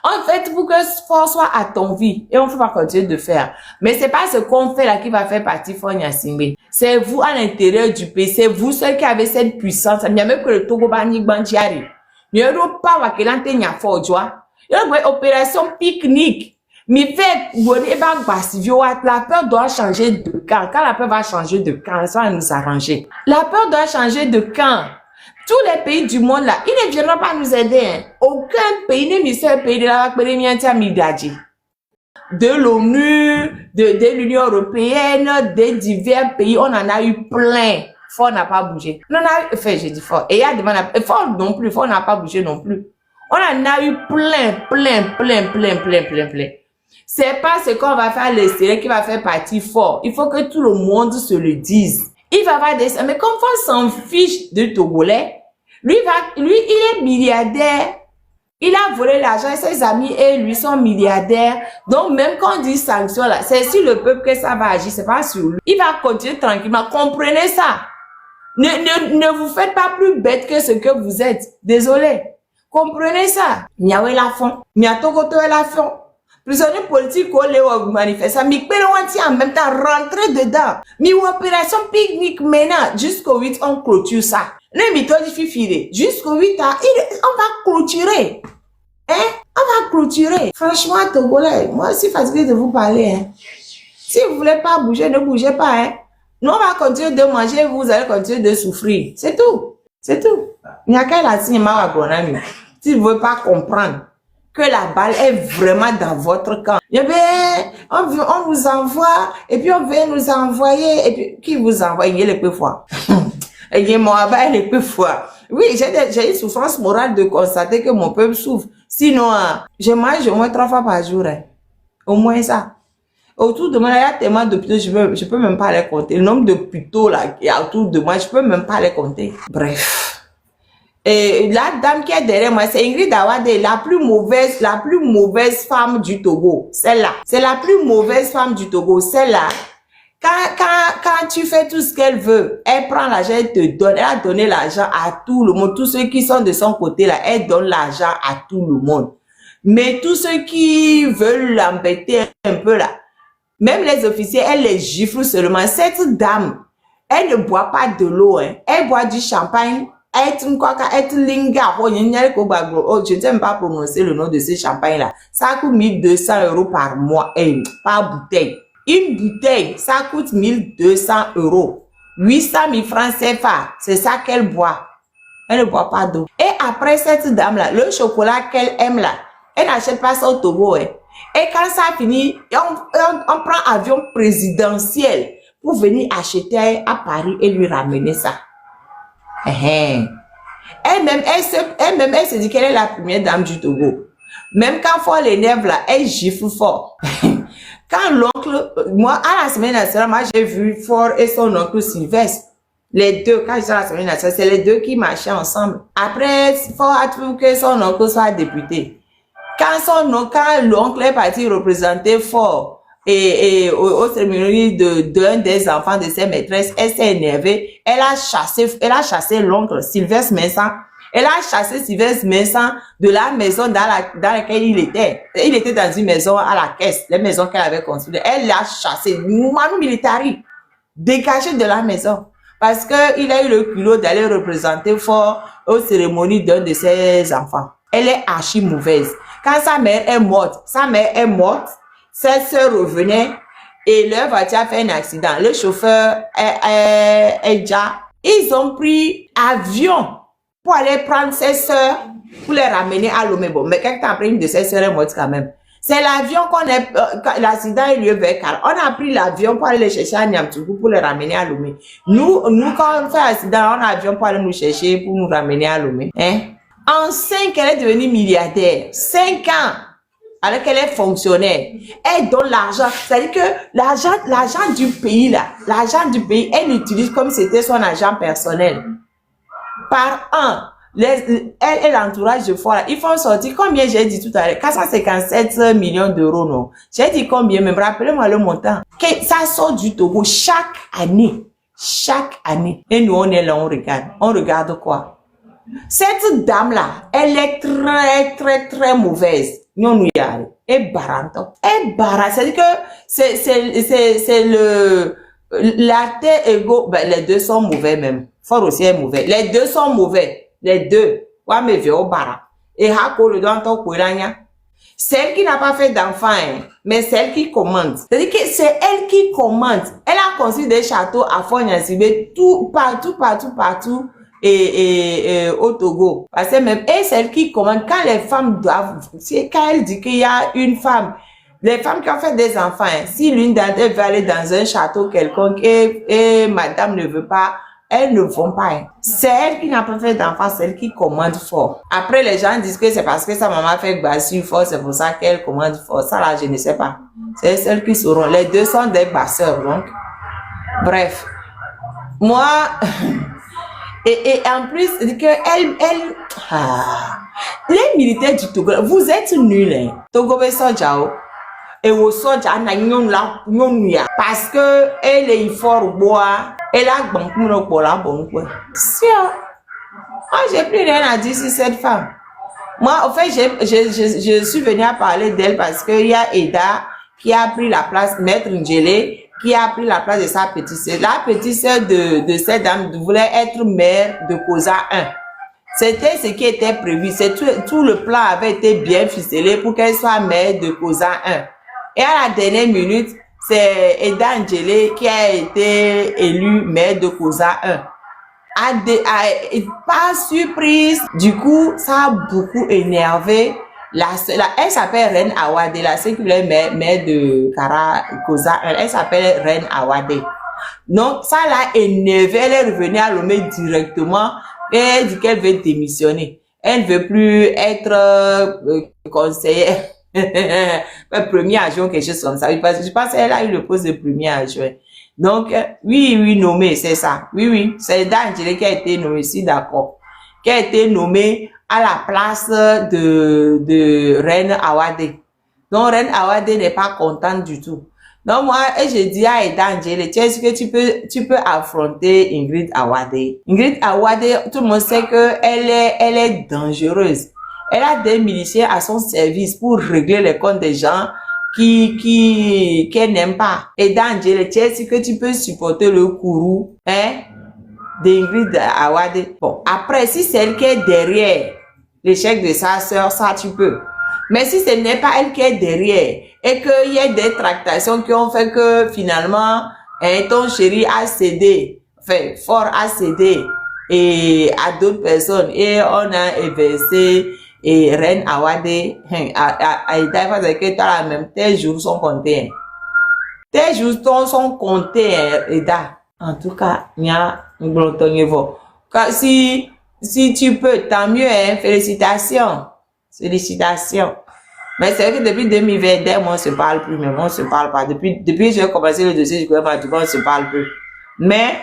En fait, pour que Faure soit à ton vie, et on va continuer de faire. Mais c'est pas ce qu'on fait là qui va faire partie Faure Gnassingbé. C'est vous à l'intérieur du pays, c'est vous ceux qui avez cette puissance. Il y a même que le Togo Bani Bandiari. Il n'y a pas de quelante nya Faure joie. Il y a une opération pique-nique. Mais fait, la peur doit changer de camp. Quand la peur va changer de camp, ça va nous arranger. La peur doit changer de camp. Tous les pays du monde là, ils ne viendront pas nous aider. Hein. Aucun pays n'est mis sur le pays de la de l'ONU, de l'Union européenne, des divers pays, on en a eu plein. Faure n'a pas bougé. On en a eu, enfin, j'ai dit Faure. Et il y a des Faure non plus, Faure n'a pas bougé non plus. On en a eu plein. C'est pas ce qu'on va faire l'extérieur qui va faire partie Faure. Il faut que tout le monde se le dise. Il va avoir des... Mais comme Faure s'en fiche de Togolais, lui, il est milliardaire. Il a volé l'argent et ses amis et lui sont milliardaires. Donc, même quand on dit sanction là, c'est sur le peuple que ça va agir, c'est pas sur lui. Il va continuer tranquillement. Comprenez ça. Ne vous faites pas plus bête que ce que vous êtes. Désolé. Comprenez ça. Miawe la fond. Miatogoto la fond. Prisonnier politique ou les manifestants. Mi péroanti en même temps rentrer dedans. Mi opération pique-nique maintenant. Jusqu'au 8, on clôture ça. Ne mi toi fifile. Jusqu'au 8 ans, on va clôturer. Hein? On va clôturer. Franchement, Togolais, moi aussi fatigué de vous parler. Hein. Si vous voulez pas bouger, ne bougez pas. Hein. Nous, on va continuer de manger, vous allez continuer de souffrir. C'est tout. C'est tout. Il n'y a qu'à la cinéma à Gonami. Si vous ne voulez pas comprendre que la balle est vraiment dans votre camp. Eh bien, on vous envoie, et puis on vient nous envoyer, et puis qui vous envoie? Il y a les peu fois. Il y a moi, les peu fois. Oui, j'ai une souffrance morale de constater que mon peuple souffre. Sinon, je mange au moins 3 fois par jour. Hein. Au moins ça. Autour de moi, il y a tellement d'hôpitaux, je peux même pas les compter. Le nombre d'hôpitaux là, il y a autour de moi, je peux même pas les compter. Bref. Et la dame qui est derrière moi, c'est Ingrid Awade, la plus mauvaise femme du Togo. Celle-là. C'est la plus mauvaise femme du Togo. Celle-là. Quand tu fais tout ce qu'elle veut, elle prend l'argent, elle te donne. Elle a donné l'argent à tout le monde. Tous ceux qui sont de son côté là, elle donne l'argent à tout le monde. Mais tous ceux qui veulent l'embêter un peu là, même les officiers, elle les gifle seulement. Cette dame, elle ne boit pas de l'eau, hein. Elle boit du champagne. Je ne sais même pas prononcer le nom de ce champagne-là. Ça coûte 1200 € par mois, par bouteille. Une bouteille, ça coûte 1200 €. 800 000 francs CFA, c'est ça qu'elle boit. Elle ne boit pas d'eau. Et après cette dame-là, le chocolat qu'elle aime là, elle n'achète pas ça au Togo. Hein. Et quand ça finit, on prend avion présidentiel pour venir acheter à Paris et lui ramener ça. Elle-même, elle se dit qu'elle est la première dame du Togo. Même quand Fort l'énerve là, elle gifle fort. Quand l'oncle, moi, à la semaine nationale, moi, j'ai vu Fort et son oncle Sylvestre. Les deux, quand j'étais à la semaine nationale, c'est les deux qui marchaient ensemble. Après, Fort a trouvé que son oncle soit député. Quand l'oncle est parti représenter Fort, et aux cérémonies d'un des enfants de ses maîtresses, elle s'est énervée. Elle a chassé l'oncle Sylvestre Vincent. Elle a chassé Sylvestre Vincent de la maison dans laquelle il était. Il était dans une maison à la caisse, les maisons qu'elle avait construites. Elle l'a chassé, Manu Militari, dégagé de la maison. Parce qu'il a eu le culot d'aller représenter Fort aux cérémonies d'un de ses enfants. Elle est archi mauvaise. Quand sa mère est morte, sa sœur revenait et leur voiture a fait un accident. Le chauffeur est déjà. Ils ont pris avion pour aller prendre ses sœurs pour les ramener à Lomé. Bon, mais quelques temps après, une de ses sœurs est morte quand même. C'est l'avion l'accident est lieu vers Car. On a pris l'avion pour aller les chercher à Niamtougou pour les ramener à Lomé. Nous, quand on fait accident, on a l'avion pour aller nous chercher pour nous ramener à Lomé. Hein? En 5 ans, elle est devenue milliardaire. 5 ans. Alors qu'elle est fonctionnaire, elle donne l'argent. C'est-à-dire que l'argent du pays là, elle l'utilise comme si c'était son argent personnel. Par an, elle et l'entourage de Fort, ils font sortir combien j'ai dit tout à l'heure? 457 millions d'euros, non? J'ai dit combien? Même rappelez-moi le montant. Ça sort du Togo chaque année. Et nous, on est là, on regarde. On regarde quoi? Cette dame-là, elle est très mauvaise. Et baranto. C'est-à-dire que c'est la terre égaux, ben, les deux sont mauvais même. Fort aussi est mauvais. Les deux sont mauvais. Les deux. Ouais, mais vieux bara. Et hako le doigt en celle qui n'a pas fait d'enfant, hein, mais celle qui commande. C'est-à-dire que c'est elle qui commande. Elle a construit des châteaux à Fort-Nyansibé, tout, partout. Et au Togo. Parce que même, et celle qui commande, quand les femmes doivent, quand elle dit qu'il y a une femme, les femmes qui ont fait des enfants, hein, si l'une d'entre elles veut aller dans un château quelconque et madame ne veut pas, elles ne vont pas. Hein. C'est elle qui n'a pas fait d'enfants, celle qui commande fort. Après, les gens disent que c'est parce que sa maman fait bassu fort, c'est pour ça qu'elle commande fort. Ça là, je ne sais pas. C'est celles qui sauront. Les deux sont des basseurs, donc. Bref. Moi, et en plus, les militaires du Togo, vous êtes nuls, hein. Togo be sojao. Et au soja na nyonuya. Parce que elle est fort bois. Elle a bon pour la bonne quoi. Moi, j'ai plus rien à dire sur cette femme. Moi, en fait, je suis venue à parler d'elle parce qu'il y a Eda qui a pris la place, Maître Ndjele, qui a pris la place de sa petite sœur. La petite sœur de cette dame voulait être mère de Kosa 1. C'était ce qui était prévu. Tout le plan avait été bien ficelé pour qu'elle soit mère de Kosa 1. Et à la dernière minute, c'est Eda Ndjele qui a été élue mère de Kosa 1. Pas surprise. Du coup, ça a beaucoup énervé Elle s'appelle Reine Awade, la séculaire mère de Kara Koza, elle s'appelle Reine Awade. Donc, ça l'a énervé, elle est revenue à Lomé directement et elle dit qu'elle veut démissionner. Elle ne veut plus être conseillère, premier adjoint, quelque chose comme ça. Parce que je pense qu'elle a eu le poste de premier adjoint. Donc, oui, nommé, c'est ça. Oui, c'est Dangele qui a été nommé, si d'accord. Qui a été nommé à la place de Reine Awade. Donc, Reine Awade n'est pas contente du tout. Donc, moi, je dis à Dangele, est-ce que tu peux affronter Ingrid Awade? Ingrid Awade, tout le monde sait que elle est dangereuse. Elle a des miliciens à son service pour régler les comptes des gens qu'elle n'aime pas. Et Dangele, est-ce que tu peux supporter le courroux, d'Ingrid Awade? Bon, après, si c'est elle qui est derrière l'échec de sa sœur, ça tu peux. Mais si ce n'est pas elle qui est derrière et qu'il y a des tractations qui ont fait que finalement, ton chéri a cédé, enfin, fort a cédé et à d'autres personnes et on a inversé et Reine Awade, tes jours sont comptés. Tes jours sont comptés, Eda. En tout cas, si tu peux, tant mieux, félicitations. Félicitations. Mais c'est vrai que depuis 2020, on ne se parle plus, mais on ne se parle pas. Depuis que j'ai commencé le dossier du gouvernement, on ne se parle plus. Mais,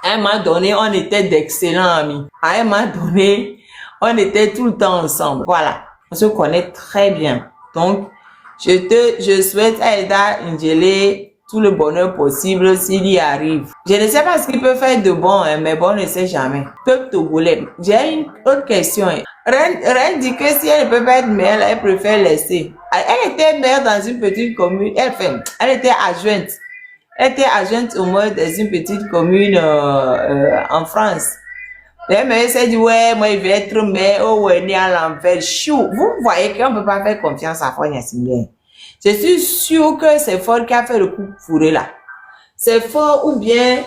à un moment donné, on était d'excellents amis. À un moment donné, on était tout le temps ensemble. Voilà. On se connaît très bien. Donc, je souhaite à Eda Njele tout le bonheur possible s'il y arrive. Je ne sais pas ce qu'il peut faire de bon, mais bon, on ne sait jamais. Peuple togolais. J'ai une autre question. Reine dit que si elle ne peut pas être mère, elle préfère laisser. Elle était mère dans une petite commune. Elle était adjointe. Elle était adjointe au moins dans une petite commune en France. La mère s'est dit, ouais, moi, il vais être mère. Oh, ouais, né à l'envers. Chou. Vous voyez qu'on ne peut pas faire confiance à Foy Gnassingbé. Je suis sûr que c'est Fort qui a fait le coup fourré là. C'est Fort ou bien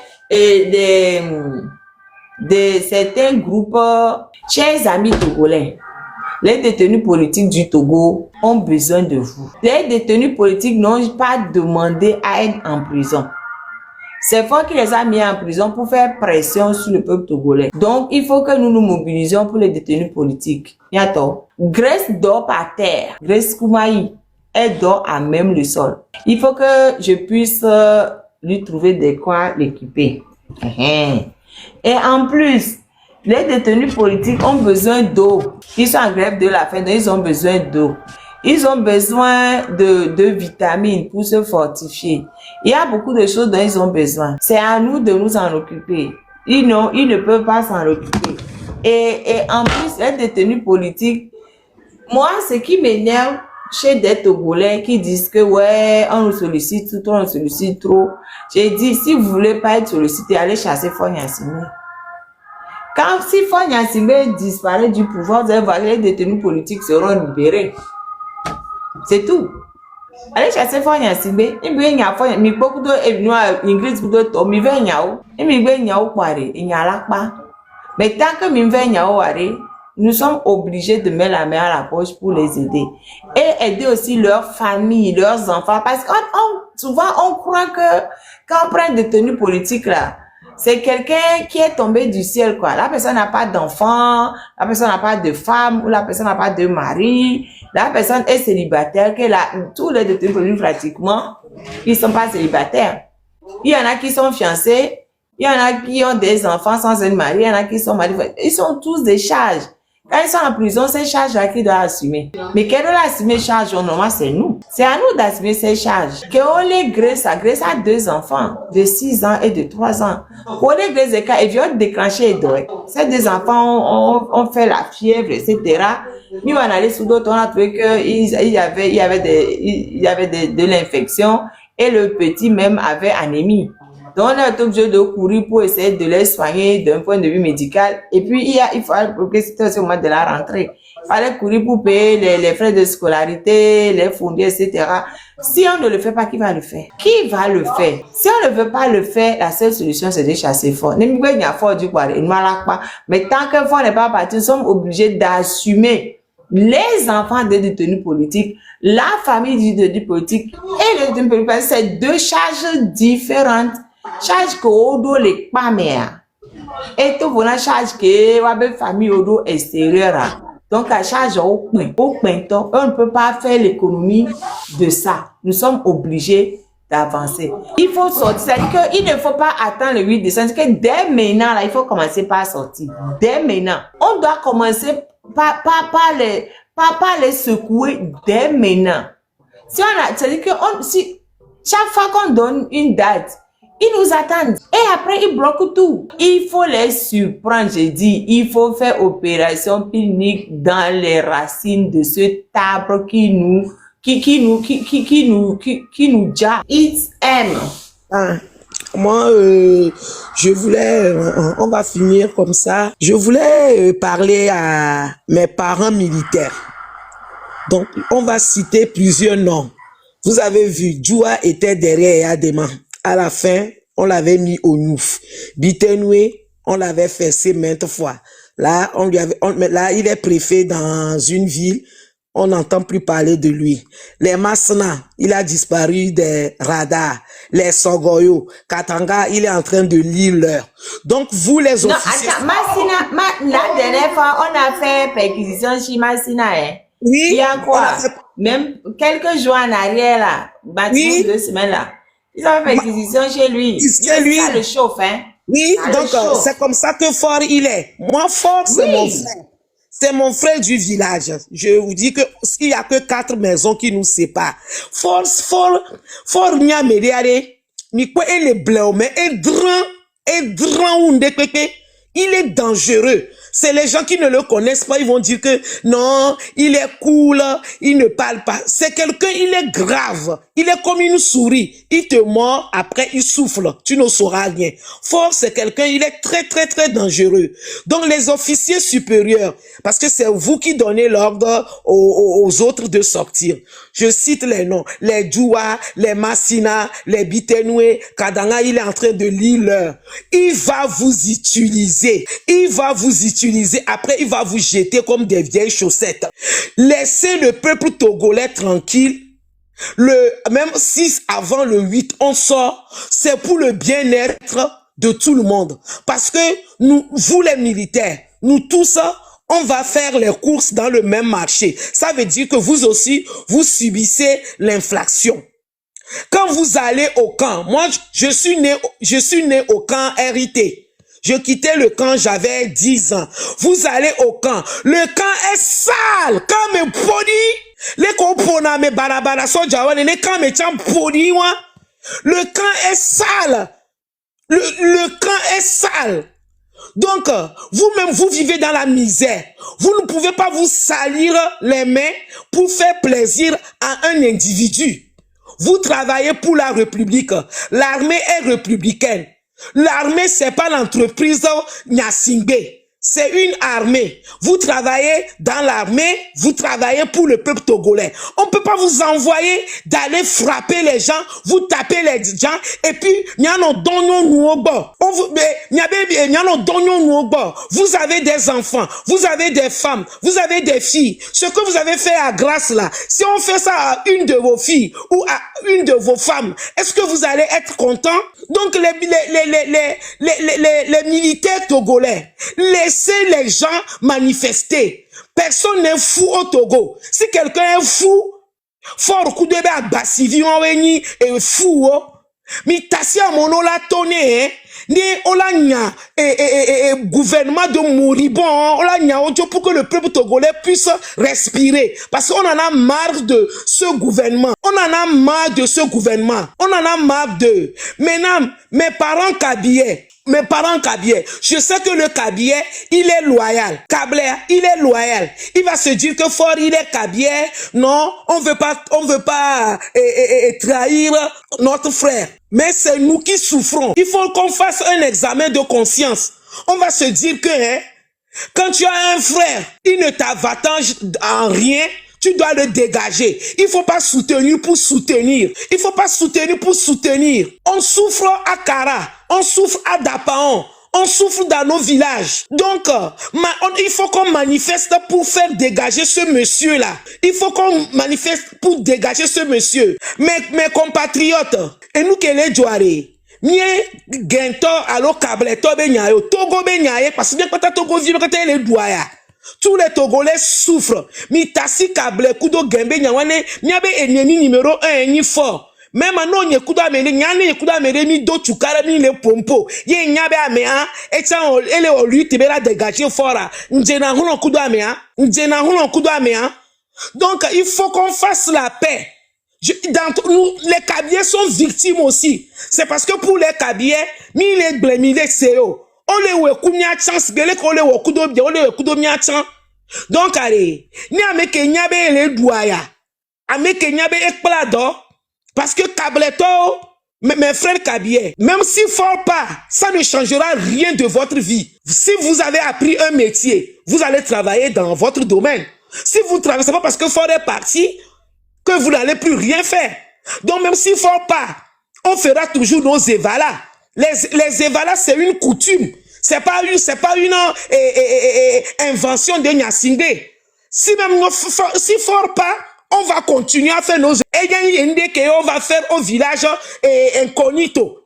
certains groupes. Chers amis togolais, les détenus politiques du Togo ont besoin de vous. Les détenus politiques n'ont pas demandé à être en prison. C'est Fort qui les a mis en prison pour faire pression sur le peuple togolais. Donc, il faut que nous nous mobilisions pour les détenus politiques. Bientôt. Grace dort par terre. Grace Koumaï. Elle dort à même le sol. Il faut que je puisse lui trouver de quoi l'équiper. Et en plus, les détenus politiques ont besoin d'eau. Ils sont en grève de la faim, donc ils ont besoin d'eau. Ils ont besoin de vitamines pour se fortifier. Il y a beaucoup de choses dont ils ont besoin. C'est à nous de nous en occuper. Ils ne peuvent pas s'en occuper. Et en plus, les détenus politiques, moi, ce qui m'énerve, chez des Togolais qui disent que ouais, on nous sollicite tout, on nous sollicite trop. J'ai dit, si vous voulez pas être sollicité, allez chasser Foy Gnassingbé. Si Foy Gnassingbé disparaît du pouvoir, vous allez voir, les détenus politiques seront libérés. C'est tout. Allez chasser Foy Gnassingbé. Il y a Foy Gnassingbé, beaucoup de Ingrid Boudoto, mi veut nyao. Il veut nyao kware, il n'y a là pas. Mais tant que mi veut nyao ware, nous sommes obligés de mettre la main à la poche pour les aider. Et aider aussi leurs familles, leurs enfants. Parce que souvent, on croit que quand on prend des tenues politiques là, c'est quelqu'un qui est tombé du ciel, quoi. La personne n'a pas d'enfant, la personne n'a pas de femme, ou la personne n'a pas de mari, la personne est célibataire, tous les détenus politiques pratiquement, ils sont pas célibataires. Il y en a qui sont fiancés, il y en a qui ont des enfants sans être mariés, il y en a qui sont mariés. Ils sont tous des charges. Quand ils sont en prison, ces charges-là qui doivent assumer. Mais qui doit assumer charges, normalement, c'est nous. C'est à nous d'assumer ces charges. Qu'on les Grace a 2 enfants de 6 ans et de 3 ans. Qu'on les Grace et ils viennent déclencher les doigts. Ces 2 enfants ont fait la fièvre, etc. Nous, on allait sous d'autres, on a trouvé qu'il y avait de l'infection et le petit même avait anémie. Donc, on est obligé de courir pour essayer de les soigner d'un point de vue médical. Et puis, il fallait, parce que c'était aussi au moment de la rentrée, il fallait courir pour payer les frais de scolarité, les fourniers, etc. Si on ne le fait pas, qui va le faire? Qui va le faire? Si on ne veut pas le faire, la seule solution, c'est de chasser Fort. Mais tant que Fort n'est pas parti, nous sommes obligés d'assumer les enfants des détenus politiques, la famille du détenu politique et le détenu politique, c'est deux charges différentes. Charge que Odo les pas mère. Et tout voilà charge que la famille Odo extérieure. Donc à charge au point, on ne peut pas faire l'économie de ça. Nous sommes obligés d'avancer. Il faut sortir. C'est-à-dire qu'il ne faut pas attendre le 8 décembre. Que dès maintenant, là, il faut commencer par sortir. Dès maintenant. On doit commencer par les secouer dès maintenant. Si on a, c'est-à-dire que si chaque fois qu'on donne une date, ils nous attendent. Et après, ils bloquent tout. Il faut les surprendre, j'ai dit. Il faut faire opération pique-nique dans les racines de ce arbre qui nous jappe. It's M. Ah, moi, je voulais, on va finir comme ça. Je voulais parler à mes parents militaires. Donc, on va citer plusieurs noms. Vous avez vu, Djoua était derrière Adema. À la fin, on l'avait mis au Nouf. Bitenoué, on l'avait fessé maintes fois. Là, là, il est préfet dans une ville. On n'entend plus parler de lui. Les Masna, il a disparu des radars. Les Sogoyo, Katanga, il est en train de lire l'heure. Donc, vous les officiers... Non, attends, la dernière fois, on a fait perquisition chez Massina, hein. Oui. Il y a quoi? Même quelques jours en arrière, là, oui. 2 semaines, là. Ils ont fait perquisition chez lui. C'est lui. Ça le chauffe, hein. Oui, donc c'est comme ça que Fort il est. Moi, Fort, c'est mon frère. C'est mon frère du village. Je vous dis que s'il y a que 4 maisons qui nous séparent. Fort, n'y a médiare. Mais quoi, il est blanc, mais il est dangereux. C'est les gens qui ne le connaissent pas, ils vont dire que non, il est cool, il ne parle pas. C'est quelqu'un, il est grave. Il est comme une souris. Il te mord, après il souffle. Tu ne sauras rien. Fort, c'est quelqu'un, il est très, très, très dangereux. Donc les officiers supérieurs, parce que c'est vous qui donnez l'ordre aux autres de sortir. Je cite les noms. Les Djoua, les Massina, les Bitenoué, Kadanga, il est en train de lire l'heure. Il va vous utiliser. Il va vous utiliser. Après, il va vous jeter comme des vieilles chaussettes. Laissez le peuple togolais tranquille. Même si avant le 8, on sort, c'est pour le bien-être de tout le monde. Parce que nous, vous les militaires, nous tous, on va faire les courses dans le même marché. Ça veut dire que vous aussi, vous subissez l'inflation. Quand vous allez au camp, moi, je suis né au camp RIT. Je quittais le camp, j'avais 10 ans. Vous allez au camp. Le camp est sale. Quand me podi, les compona me barabara so jawane, les camps me tient podi, moi. Le camp est sale. Le camp est sale. Donc, vous-même, vous vivez dans la misère. Vous ne pouvez pas vous salir les mains pour faire plaisir à un individu. Vous travaillez pour la République. L'armée est républicaine. L'armée, c'est pas l'entreprise Nyasingbe. C'est une armée. Vous travaillez dans l'armée, vous travaillez pour le peuple togolais. On peut pas vous envoyer d'aller frapper les gens, vous taper les gens, et puis, vous avez des enfants, vous avez des femmes, vous avez des filles. Ce que vous avez fait à Grâce là, si on fait ça à une de vos filles ou à une de vos femmes, est-ce que vous allez être content? Donc, les militaires togolais, laissez les gens manifester. Personne n'est fou au Togo. Si quelqu'un est fou, fort coup de bête, bassivi, est fou, mais tassi à mon la tonné, ni olagna et gouvernement de moribond, olagna pour que le peuple togolais puisse respirer. Parce qu'on en a marre de ce gouvernement. On en a marre de ce gouvernement. On en a marre de. Maintenant, mes parents Kabyé, je sais que le Kabyé, il est loyal. Kabyé, il est loyal. Il va se dire que Fort, il est Kabyé. Non, on veut pas trahir notre frère. Mais c'est nous qui souffrons. Il faut qu'on fasse un examen de conscience. On va se dire que, quand tu as un frère, il ne t'avantage en rien, tu dois le dégager. Il faut pas soutenir pour soutenir. Il faut pas soutenir pour soutenir. On souffre à Kara, on souffre à Dapaon, On souffre dans nos villages. Donc, il faut qu'on manifeste pour faire dégager ce monsieur-là. Il faut qu'on manifeste pour dégager ce monsieur. Mes compatriotes, et nous qui les jouarés, mie gento alo kableto benyayo, Togo benyaye, parce que bien quand Togo vit, quand les douaya. Tous les Togolais souffrent. Mi tasi kable kudo gembe nyawane, miabe ennemi numéro 1 ni fort. Même non nye kudo amene nyane nye kudo amene mi do chukara mi le pompo. Ye nyabe amea echa ele olu tibera dégager fora. Njena huno kudo amea, njena huno kudo amea. Donc il faut qu'on fasse la paix. Nous, les Kabyais sont victimes aussi. C'est parce que pour les Kabyais, mi les blemi les seo. Ole we kumia chance gele ko ole wo kudo bia ole we kudo mia chan. Donc allez, ni ameke nyabe le douaya. Ameke nyabe ekplado. Parce que Kableto, mes frères Kabyais, même s'il ne faut pas, ça ne changera rien de votre vie. Si vous avez appris un métier, vous allez travailler dans votre domaine. Si vous travaillez, c'est pas parce que fort est parti que vous n'allez plus rien faire. Donc même s'il ne faut pas, on fera toujours nos évalas. Les évalas, c'est une coutume. C'est pas une invention de Nyasingé. Si même si fort pas, on va continuer à faire nos on va faire au village incognito.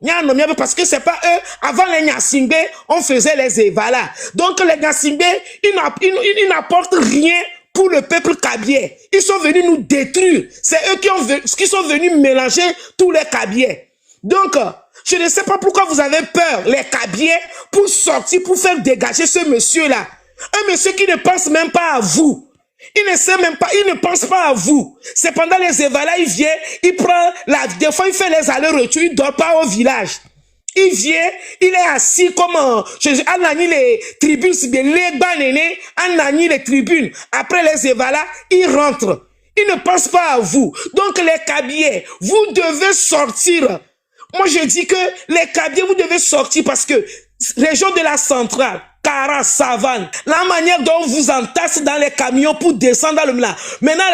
Parce que c'est pas eux. Avant les Nyasingbe, on faisait les évalas. Donc les Nyasingbe, ils n'apportent rien pour le peuple Kabyais. Ils sont venus nous détruire. C'est eux qui sont venus mélanger tous les Kabyais. Donc, je ne sais pas pourquoi vous avez peur, les Kabyais, pour sortir, pour faire dégager ce monsieur-là. Un monsieur qui ne pense même pas à vous. Il ne sait même pas, il ne pense pas à vous. C'est pendant les évalas, il vient, il prend des fois il fait les allers-retours, il dort pas au village. Il vient, il est assis comme, Anani les tribunes, c'est bien, les banénés, Anani les tribunes. Après les évalas, il rentre. Il ne pense pas à vous. Donc les Kabyais, vous devez sortir. Moi je dis que les Kabyais, vous devez sortir parce que région de la centrale, Kara, Savane, la manière dont on vous entasse dans les camions pour descendre dans le Mla. Maintenant,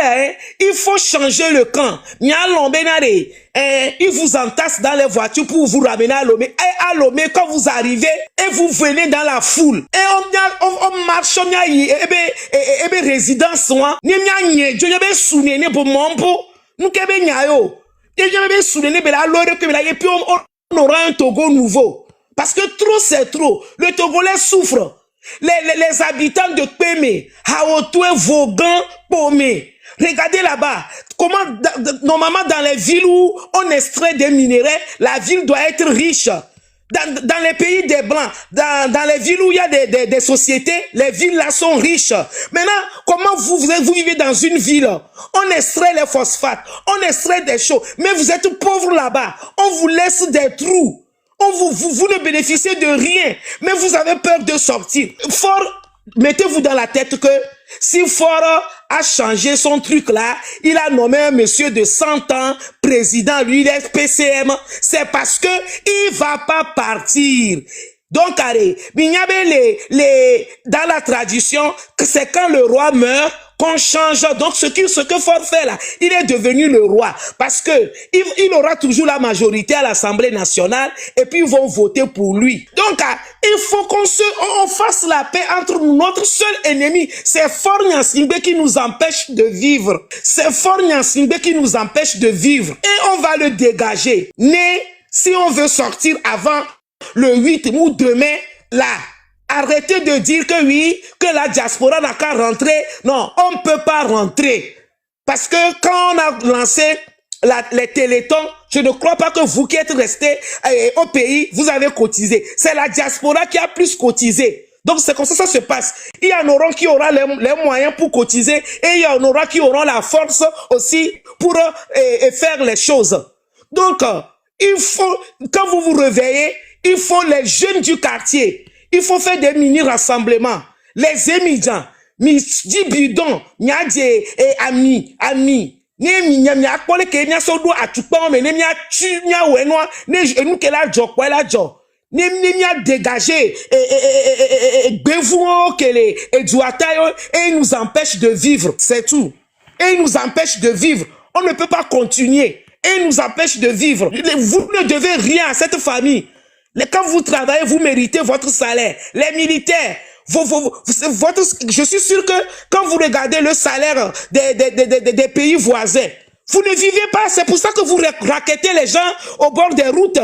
il faut changer le camp. Il vous entasse dans les voitures pour vous ramener à Lomé. Et à Lomé, quand vous arrivez, et vous venez dans la foule, et on marche, on y a résidence, on y a pour mon pot, nous et puis on aura un Togo nouveau. Parce que trop c'est trop. Le Togolais souffre. Les habitants de Pémé, Haotoué, Vaughan, Pomé. Regardez là-bas. Comment, normalement, dans les villes où on extrait des minéraux, la ville doit être riche. Dans les pays des Blancs, dans les villes où il y a des sociétés, les villes là sont riches. Maintenant, comment vous vivez dans une ville? On extrait les phosphates, on extrait des choses, mais vous êtes pauvres là-bas. On vous laisse des trous. Vous ne bénéficiez de rien, mais vous avez peur de sortir. Fort, mettez-vous dans la tête que si Fort a changé son truc là, il a nommé un monsieur de 100 ans président, lui il est PCM, c'est parce que il va pas partir. Donc, allez, dans la tradition, c'est quand le roi meurt qu'on change. Donc, ce que Fort fait là, il est devenu le roi. Parce que il aura toujours la majorité à l'Assemblée nationale et puis ils vont voter pour lui. Donc, il faut qu'on fasse la paix entre notre seul ennemi. C'est Fort Nyasingbe qui nous empêche de vivre. C'est Fort Nyasingbe qui nous empêche de vivre. Et on va le dégager. Mais si on veut sortir avant le 8 ou demain, là, arrêtez de dire que oui, que la diaspora n'a qu'à rentrer. Non, on ne peut pas rentrer. Parce que quand on a lancé les télétons, je ne crois pas que vous qui êtes restés au pays, vous avez cotisé. C'est la diaspora qui a plus cotisé. Donc c'est comme ça que ça se passe. Il y en aura qui auront les moyens pour cotiser et il y en aura qui auront la force aussi pour faire les choses. Donc, il faut, quand vous vous réveillez, il faut les jeunes du quartier. Il faut faire des mini-rassemblements. Les émigrants, di bidon, et ami. Dégager et ils nous empêchent de vivre, c'est tout. Et ils nous empêchent de vivre. On ne peut pas continuer. Et ils nous empêchent de vivre. Vous ne devez rien à cette famille. Quand vous travaillez, vous méritez votre salaire. Les militaires, je suis sûr que quand vous regardez le salaire des pays voisins, vous ne vivez pas. C'est pour ça que vous raquettez les gens au bord des routes.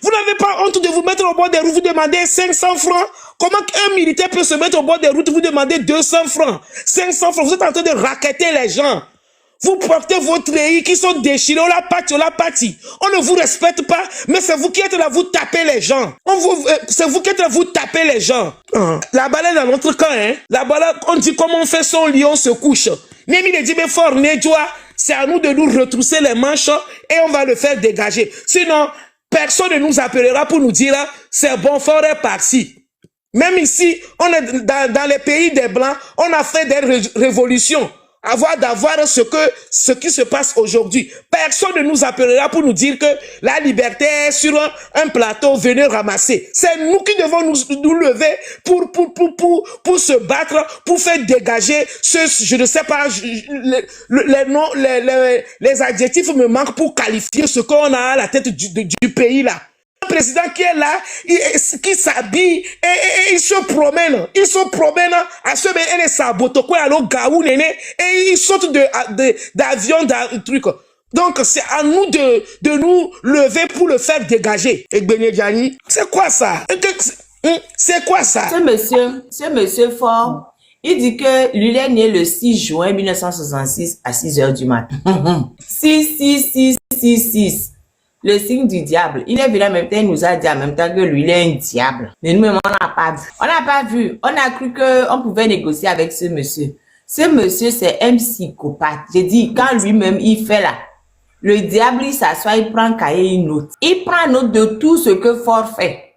Vous n'avez pas honte de vous mettre au bord des routes, vous demandez 500 francs. Comment un militaire peut se mettre au bord des routes, vous demandez 200 francs, 500 francs. Vous êtes en train de raqueter les gens. Vous portez vos treillis qui sont déchirés, on la partie. On ne vous respecte pas, mais c'est vous qui êtes là, vous tapez les gens. C'est vous qui êtes là, vous tapez les gens. La balle est dans notre camp, hein. La balle, on dit comment on fait son lit, on se couche. Nemi le dit, mais fort, c'est à nous de nous retrousser les manches et on va le faire dégager. Sinon, personne ne nous appellera pour nous dire, c'est bon, fort est parti. Même ici, on est dans les pays des Blancs, on a fait des révolutions. D'avoir ce qui se passe aujourd'hui. Personne ne nous appellera pour nous dire que la liberté est sur un plateau, venez ramasser. C'est nous qui devons nous lever pour se battre, pour faire dégager je ne sais pas, les adjectifs me manquent pour qualifier ce qu'on a à la tête du pays là. Un président qui est là, qui s'habille et il se promène à ce et les sabots quoi alors gaou néné et il saute d'avion d'un truc. Donc c'est à nous de nous lever pour le faire dégager. Et Benediani, c'est quoi ça? C'est quoi ça? Ce monsieur fort, il dit que lui est né le 6 juin 1966 à 6 h du matin. 6. Le signe du diable. Il est venu en même temps, il nous a dit en même temps que lui, il est un diable. Mais nous-mêmes, on n'a pas vu. On n'a pas vu. On a cru qu'on pouvait négocier avec ce monsieur. Ce monsieur, c'est un psychopathe. J'ai dit, quand lui-même, il fait là, le diable, il s'assoit, il prend un cahier, il note. Il prend note de tout ce que Fort fait.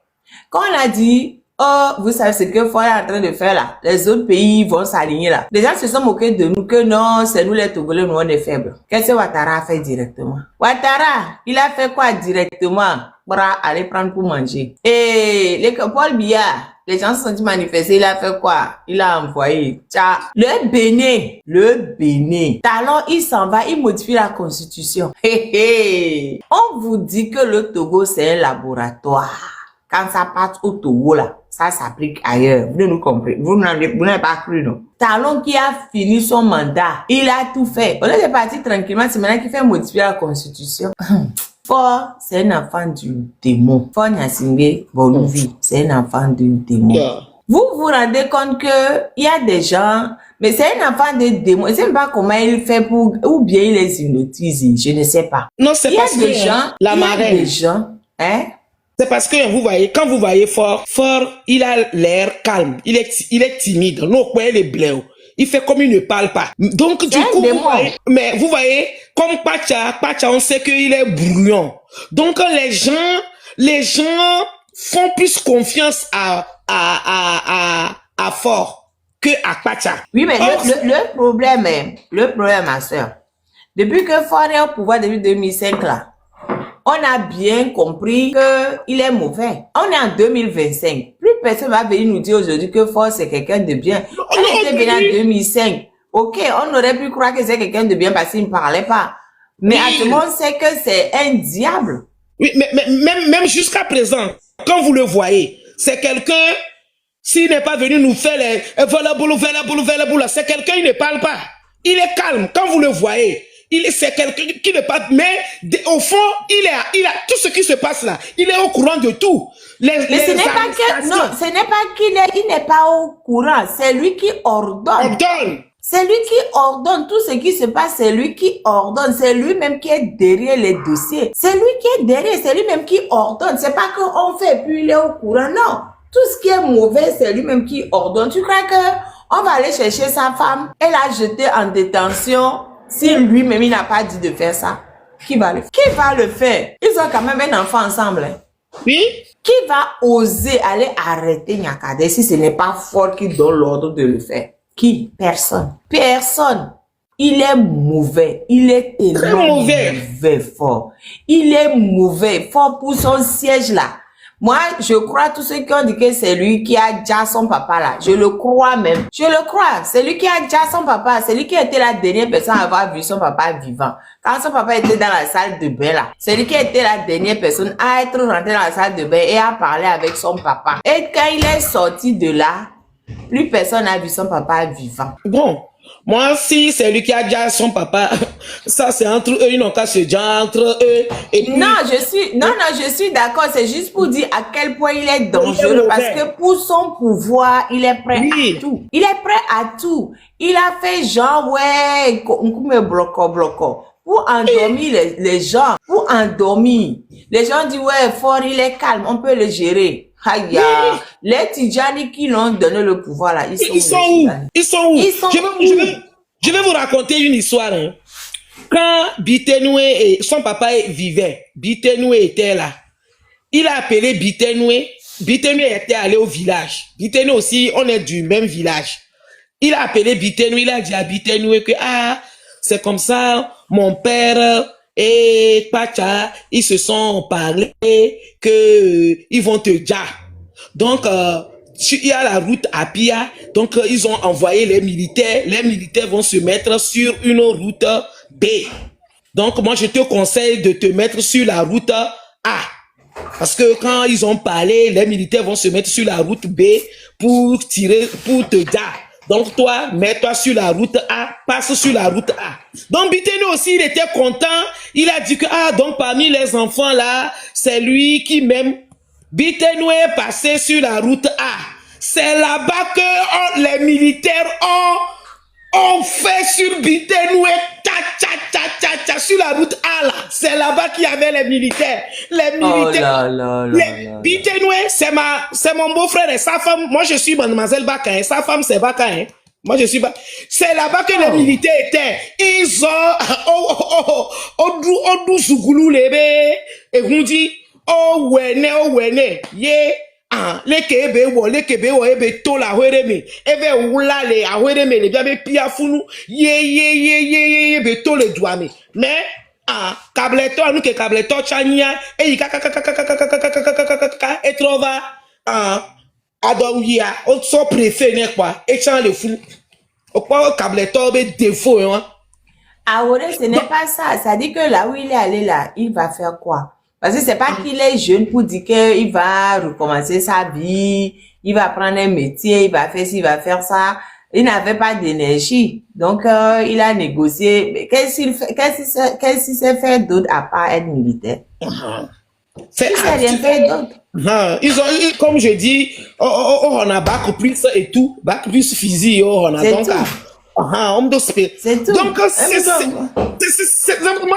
Quand on a dit, oh, vous savez ce que Fort est en train de faire là, les autres pays vont s'aligner là. Les gens se sont moqués de nous que non, c'est nous les Togolais, nous on est faibles. Qu'est-ce que Ouattara a fait directement? Ouattara, il a fait quoi directement? Pour aller prendre pour manger. Et Paul Biya, les gens se sont dit manifester, il a fait quoi? Il a envoyé. Le Bénin. Talon, il s'en va, il modifie la constitution. On vous dit que le Togo, c'est un laboratoire. Quand ça passe au Togo, là, ça s'applique ailleurs. Vous ne nous comprenez. Vous n'avez pas cru, non? Talon qui a fini son mandat, il a tout fait. On est parti tranquillement, c'est maintenant qu'il fait modifier la constitution. Fort, c'est un enfant du démon. Fort Gnassingbé Boluvi, c'est un enfant du démon. Yeah. Vous vous rendez compte que il y a des gens, mais c'est un enfant de démon. Je ne sais pas comment il fait pour, ou bien il les hypnotise, je ne sais pas. Non, c'est parce que la marraine. Il y a des gens, hein? C'est parce que vous voyez, quand vous voyez Fort, il a l'air calme, il est timide. Non, quoi, il est bléo. Il fait comme il ne parle pas. Donc, du coup, vous voyez, comme Pacha, on sait qu'il est brouillon. Donc, les gens font plus confiance à Fort que à Pacha. Oui, mais le problème, ma soeur, depuis que Fort est au pouvoir depuis 2005 là, on a bien compris qu'il est mauvais. On est en 2025. Plus personne va venir nous dire aujourd'hui que Fort c'est quelqu'un de bien. On était venu en 2005. Ok, on aurait pu croire que c'est quelqu'un de bien parce qu'il ne parlait pas. Mais à tout le monde sait que c'est un diable. Oui, mais même jusqu'à présent, quand vous le voyez, c'est quelqu'un, s'il n'est pas venu nous faire les c'est quelqu'un, il ne parle pas. Il est calme. Quand vous le voyez, c'est quelqu'un qui ne parle pas, mais au fond, il a tout ce qui se passe là. Il est au courant de tout. Mais ce n'est pas que, non, ce n'est pas qu'il n'est pas au courant. C'est lui qui ordonne. C'est lui qui ordonne tout ce qui se passe. C'est lui qui ordonne. C'est lui-même qui est derrière les dossiers. C'est lui qui est derrière. C'est lui-même qui ordonne. C'est pas qu'on fait puis il est au courant. Non. Tout ce qui est mauvais, c'est lui-même qui ordonne. Tu crois que on va aller chercher sa femme et la jeter en détention? Si lui-même, il n'a pas dit de faire ça, qui va le faire? Ils ont quand même un enfant ensemble. Hein? Oui. Qui va oser aller arrêter Nyakadé si ce n'est pas Fort qui donne l'ordre de le faire? Qui? Personne. Il est mauvais. Il est tellement mauvais, Fort. Il est mauvais. Fort pour son siège là. Moi, je crois tous ceux qui ont dit que c'est lui qui a déjà son papa là. Je le crois même. Je le crois. C'est lui qui a déjà son papa. C'est lui qui a été la dernière personne à avoir vu son papa vivant. Quand son papa était dans la salle de bain là, c'est lui qui était la dernière personne à être rentré dans la salle de bain et à parler avec son papa. Et quand il est sorti de là, plus personne n'a vu son papa vivant. Bon, moi, si c'est lui qui a déjà son papa, ça c'est entre eux, ils n'ont qu'à se dire entre eux. Et puis, Non, je suis d'accord. C'est juste pour dire à quel point il est dangereux. Parce que pour son pouvoir, il est prêt à tout. Il est prêt à tout. Il a fait genre, ouais, me bloco. Pour endormir les gens. Pour endormir. Les gens disent, ouais, fort, il est calme. On peut le gérer. Aïe, les Tidjani qui l'ont donné le pouvoir là, ils sont où? Ils sont où? Je vais vous raconter une histoire. Hein. Quand Bitenoué et son papa vivait, Bitenoué était là. Il a appelé Bitenoué. Bitenoué était allé au village. Bitenoué aussi, on est du même village. Il a appelé Bitenoué, il a dit à Bitenoué que c'est comme ça, mon père et Pacha, ils se sont parlé que ils vont te dire. Donc, il y a la route à Pia, donc ils ont envoyé les militaires vont se mettre sur une route B. Donc, moi, je te conseille de te mettre sur la route A. Parce que quand ils ont parlé, les militaires vont se mettre sur la route B pour te dire. Donc, toi, mets-toi sur la route A, passe sur la route A. Donc, Bitenoué aussi, il était content. Il a dit que, donc, parmi les enfants là, c'est lui qui m'aime. Bitenoué est passé sur la route A. C'est là-bas que les militaires ont fait sur Bitenoué, sur la route A là. C'est là-bas qu'il y avait les militaires. Bitenoué, c'est mon beau-frère et sa femme. Moi, je suis mademoiselle Baka, et sa femme, c'est Baka, hein. Moi, je suis pas. C'est là-bas que les militaires étaient. Ils ont, et vous dit, wene, les kebe ebe to la huereme, ebe wula le a huereme le biabe pia funu, ebe to le douame. Mais, cableto, nous que cableto chania, et il et trova, adoria, on son préféré, quoi, et chan le fou. Au point, cableto, be défaut, hein. Ce n'est pas ça. Ça dit que là où il est allé là, il va faire quoi? Parce que c'est pas qu'il est jeune pour dire qu'il va recommencer sa vie, il va prendre un métier, il va faire ci, il va faire ça. Il n'avait pas d'énergie. Donc, il a négocié. Qu'est-ce qu'il sait faire d'autre à part être militaire? Il sait rien faire d'autre. Ils ont, comme je dis, on a bac plus et tout, bac plus physique, on a donc, c'est tout. Donc,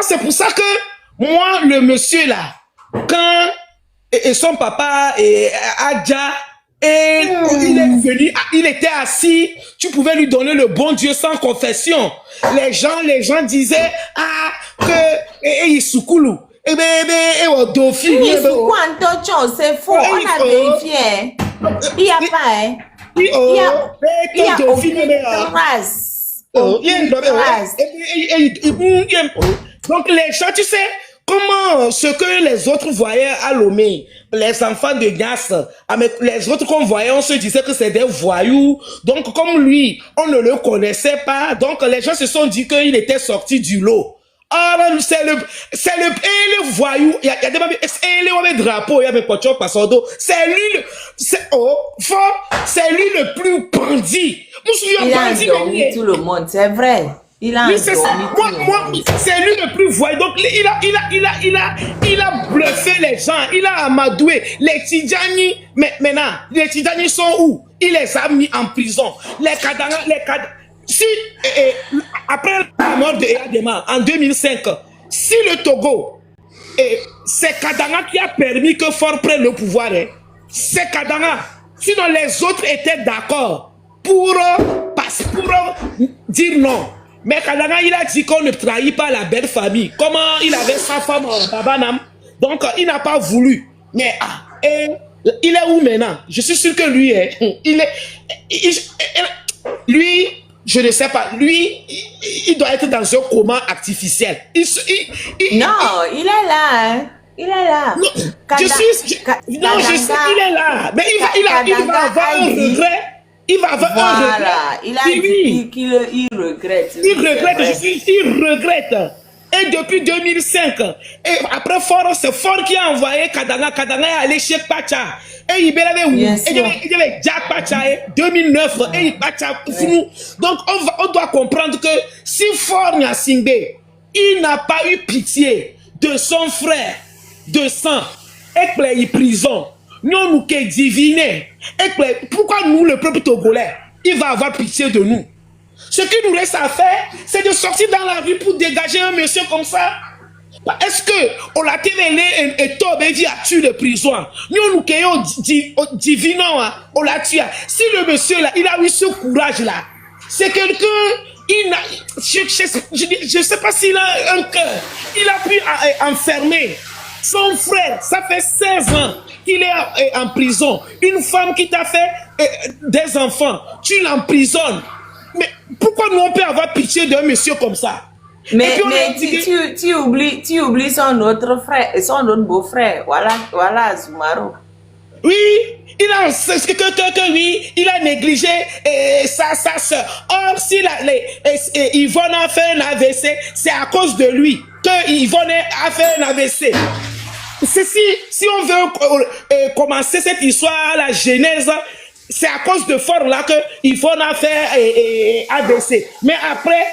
c'est pour ça que, moi, le monsieur là, quand et son papa et Adja, et il est venu, il était assis, tu pouvais lui donner le bon Dieu sans confession. Les gens disaient, que, Yisukulu, Dauphine. C'est faux, on a vérifié. Il n'y a pas, il y a aucune trace. Donc les gens, tu sais, comment ce que les autres voyaient à Lomé, les enfants de Gas, les autres qu'on voyait, on se disait que c'est des voyous. Donc comme lui, on ne le connaissait pas. Donc les gens se sont dit qu'il était sorti du lot. C'est le voyou. Il y a des drapeaux, il y a des pochons passordo. C'est lui le plus bandit. Il a endormi tout le monde, c'est vrai. Il a endormi tout le monde. C'est lui le plus voyou. Donc il a bluffé les gens. Il a amadoué les Tidjani. Mais maintenant, les Tidjani sont où? Il les a mis en prison. Les Kadanga, si, après la mort de Eyadema en 2005, si le Togo, c'est Kadanga qui a permis que Fort prenne le pouvoir, c'est Kadanga. Sinon les autres étaient d'accord pour dire non. Mais Kadanga, il a dit qu'on ne trahit pas la belle famille. Comment il avait sa femme en Babanam, donc il n'a pas voulu. Mais il est où maintenant? Je suis sûr que lui, lui, je ne sais pas. Lui, il doit être dans un coma artificiel. Non, il est là. Hein. Il est là. Non, je sais, il est là. Mais il va avoir un regret. Il va avoir un regret. Il a dit qu'il regrette. Il regrette. Et depuis 2005, et après Fort, c'est Fort qui a envoyé Kadanga. Kadanga est allé chez Pacha. Et il avait où? Bien Et sûr. il y avait Jack Pacha, 2009. Et il Pacha. Donc, on doit comprendre que si Fort Nyasingbe, il n'a pas eu pitié de son frère de sang, et qu'il est en prison, nous nous qui diviner. Et pourquoi nous, le peuple togolais, il va avoir pitié de nous? Ce qui nous reste à faire, c'est de sortir dans la rue pour dégager un monsieur comme ça. Est-ce que on l'a télé et Tobe vit à tuer de prison? Nous nous créons divinant, on l'a tué. Si le monsieur là, il a eu ce courage là, c'est quelqu'un, je sais pas s'il a un cœur, il a pu enfermer son frère. Ça fait 16 ans qu'il est en prison. Une femme qui t'a fait des enfants, tu l'emprisonnes. Mais pourquoi nous on peut avoir pitié d'un monsieur comme ça? Mais tu oublies son autre frère, son autre beau-frère. Voilà, Zoumaro. Oui, il a négligé sa soeur. Or, si Yvonne a fait un AVC, c'est à cause de lui que Yvonne a fait un AVC. Si on veut commencer cette histoire, la genèse, c'est à cause de Fort là que Yvonne a fait AVC. Mais après,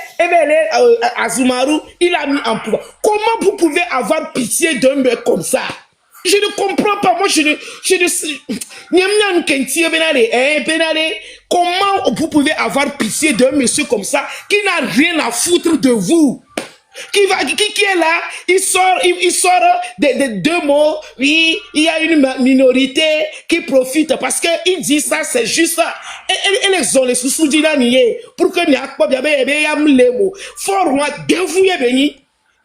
Azumaru, il a mis en pouvoir. Comment vous pouvez avoir pitié d'un mec comme ça? Je ne comprends pas. Moi, je ne sais. Comment vous pouvez avoir pitié d'un monsieur comme ça qui n'a rien à foutre de vous? Qui est là, il sort de deux mots. Oui, il y a une minorité qui profite parce que il dit ça, c'est juste ça. Et les ont les sous-dit là nié pour que n'y a pas bien les mots. Fort roi, de vous y béni,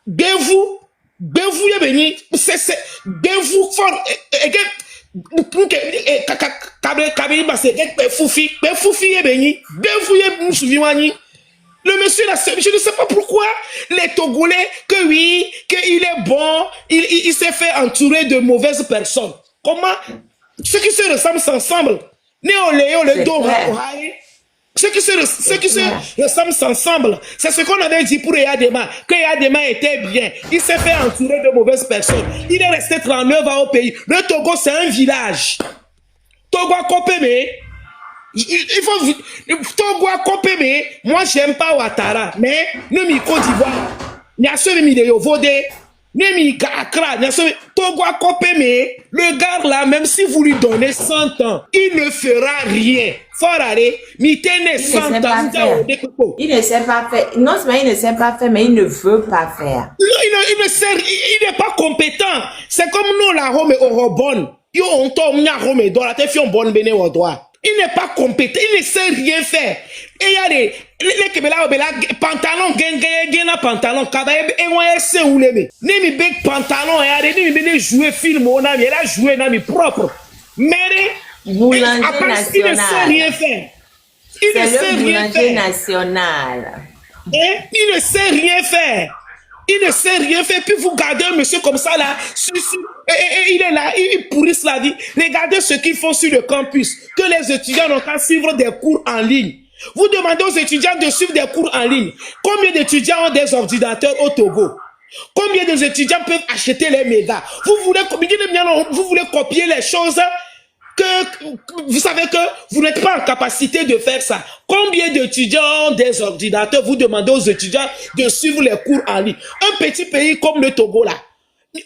de vous y béni, c'est de vous fort. Le monsieur là, je ne sais pas pourquoi les Togolais, que oui, qu'il est bon, il s'est fait entourer de mauvaises personnes. Comment? Ceux qui se ressemblent ensemble. Néo-Léo, le dos, ceux qui se ressemblent ensemble. C'est ce qu'on avait dit pour Eyadema, que Eyadema était bien. Il s'est fait entourer de mauvaises personnes. Il est resté 39 ans au pays. Le Togo, c'est un village. Togo a Kopeme. Il faut Togo a Kopeme. Moi, j'aime pas Ouattara, mais nous, mi Côte d'Ivoire. N'y a ceux qui Yovode. Nemi Accra, Togo a Kopeme. Le gars là, même si vous lui donnez 100 ans, il ne fera rien. Forare, mitene 100 ans. Il ne sait pas faire. Non seulement il ne sait pas faire, mais il ne veut pas faire. Il ne sait, il n'est pas compétent. C'est comme nous, la Rome au Robon. Yo, on tombe, on a Rome, dans la tête, on bonne béné au doigt. Il n'est pas compétent, il ne sait rien faire. Et il y a les pantalons, gain pantalon, kabaye, et moi, c'est où les Nemi big pantalon, et allez, nemi jouer film, on a, il a joué, nami propre. Mais, Boulanger il ne sait national. rien faire. Il ne C'est sait le rien boulanger faire. national. Il ne sait rien faire. Il ne sait rien faire. Puis vous gardez un monsieur comme ça là. Et il est là, il pourrisse la vie. Regardez ce qu'ils font sur le campus. Que les étudiants n'ont qu'à suivre des cours en ligne. Vous demandez aux étudiants de suivre des cours en ligne. Combien d'étudiants ont des ordinateurs au Togo? Combien d'étudiants peuvent acheter les mégas? Vous voulez copier les choses que vous savez que vous n'êtes pas en capacité de faire ça. Combien d'étudiants ont des ordinateurs? Vous demandez aux étudiants de suivre les cours en ligne. Un petit pays comme le Togo là,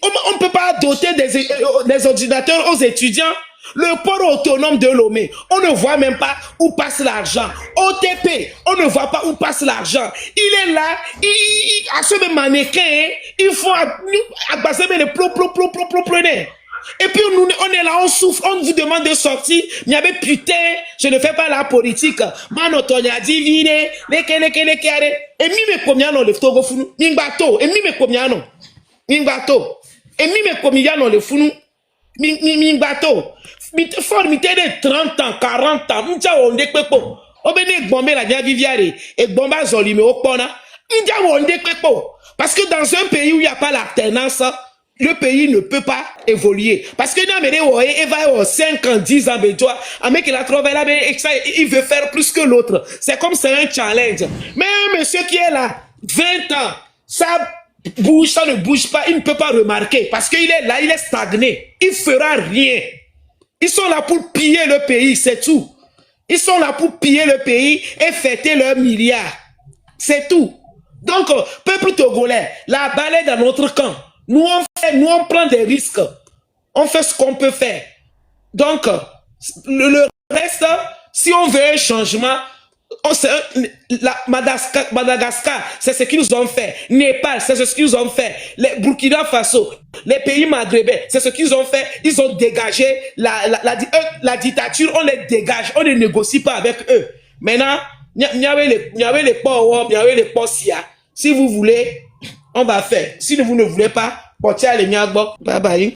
on ne peut pas doter des ordinateurs aux étudiants. Le port autonome de Lomé, on ne voit même pas où passe l'argent. OTP, on ne voit pas où passe l'argent. Il est là, à ce même mannequin, il faut abaser le prenez. Et puis on est là, on souffre, on vous demande de sortir. Il y avait putain, je ne fais pas la politique. Manotonia divine, et mi me comiano le Togo funu, mingbato, et mi me comiano, mingbato, et mi me comiano le funu, mingbato. Formité de 30 ans, 40 ans, m'ja onde kwepo. Obene gbombe la nya viviare, et gbomba zolime okpona. M'ja onde kwepo. Parce que dans un pays où il n'y a pas l'alternance, le pays ne peut pas évoluer. Parce que il va 5 ans, 10 ans, il veut faire plus que l'autre. C'est comme c'est un challenge. Mais un monsieur qui est là, 20 ans, ça bouge, ça ne bouge pas, il ne peut pas remarquer parce qu'il est là, il est stagné. Il ne fera rien. Ils sont là pour piller le pays, c'est tout. Ils sont là pour piller le pays et fêter leurs milliards. C'est tout. Donc, peuple togolais, la balle est dans notre camp. Nous, on prend des risques. On fait ce qu'on peut faire. Donc, le reste, si on veut un changement, Madagascar, c'est ce qu'ils nous ont fait. Népal, c'est ce qu'ils ont fait. Les Burkina Faso, les pays maghrébins, c'est ce qu'ils ont fait. Ils ont dégagé la dictature, on les dégage, on ne négocie pas avec eux. Maintenant, il y avait les ports, il y avait les ports SIA. Si vous voulez, on va faire. Si vous ne voulez pas, portez à les bye bye.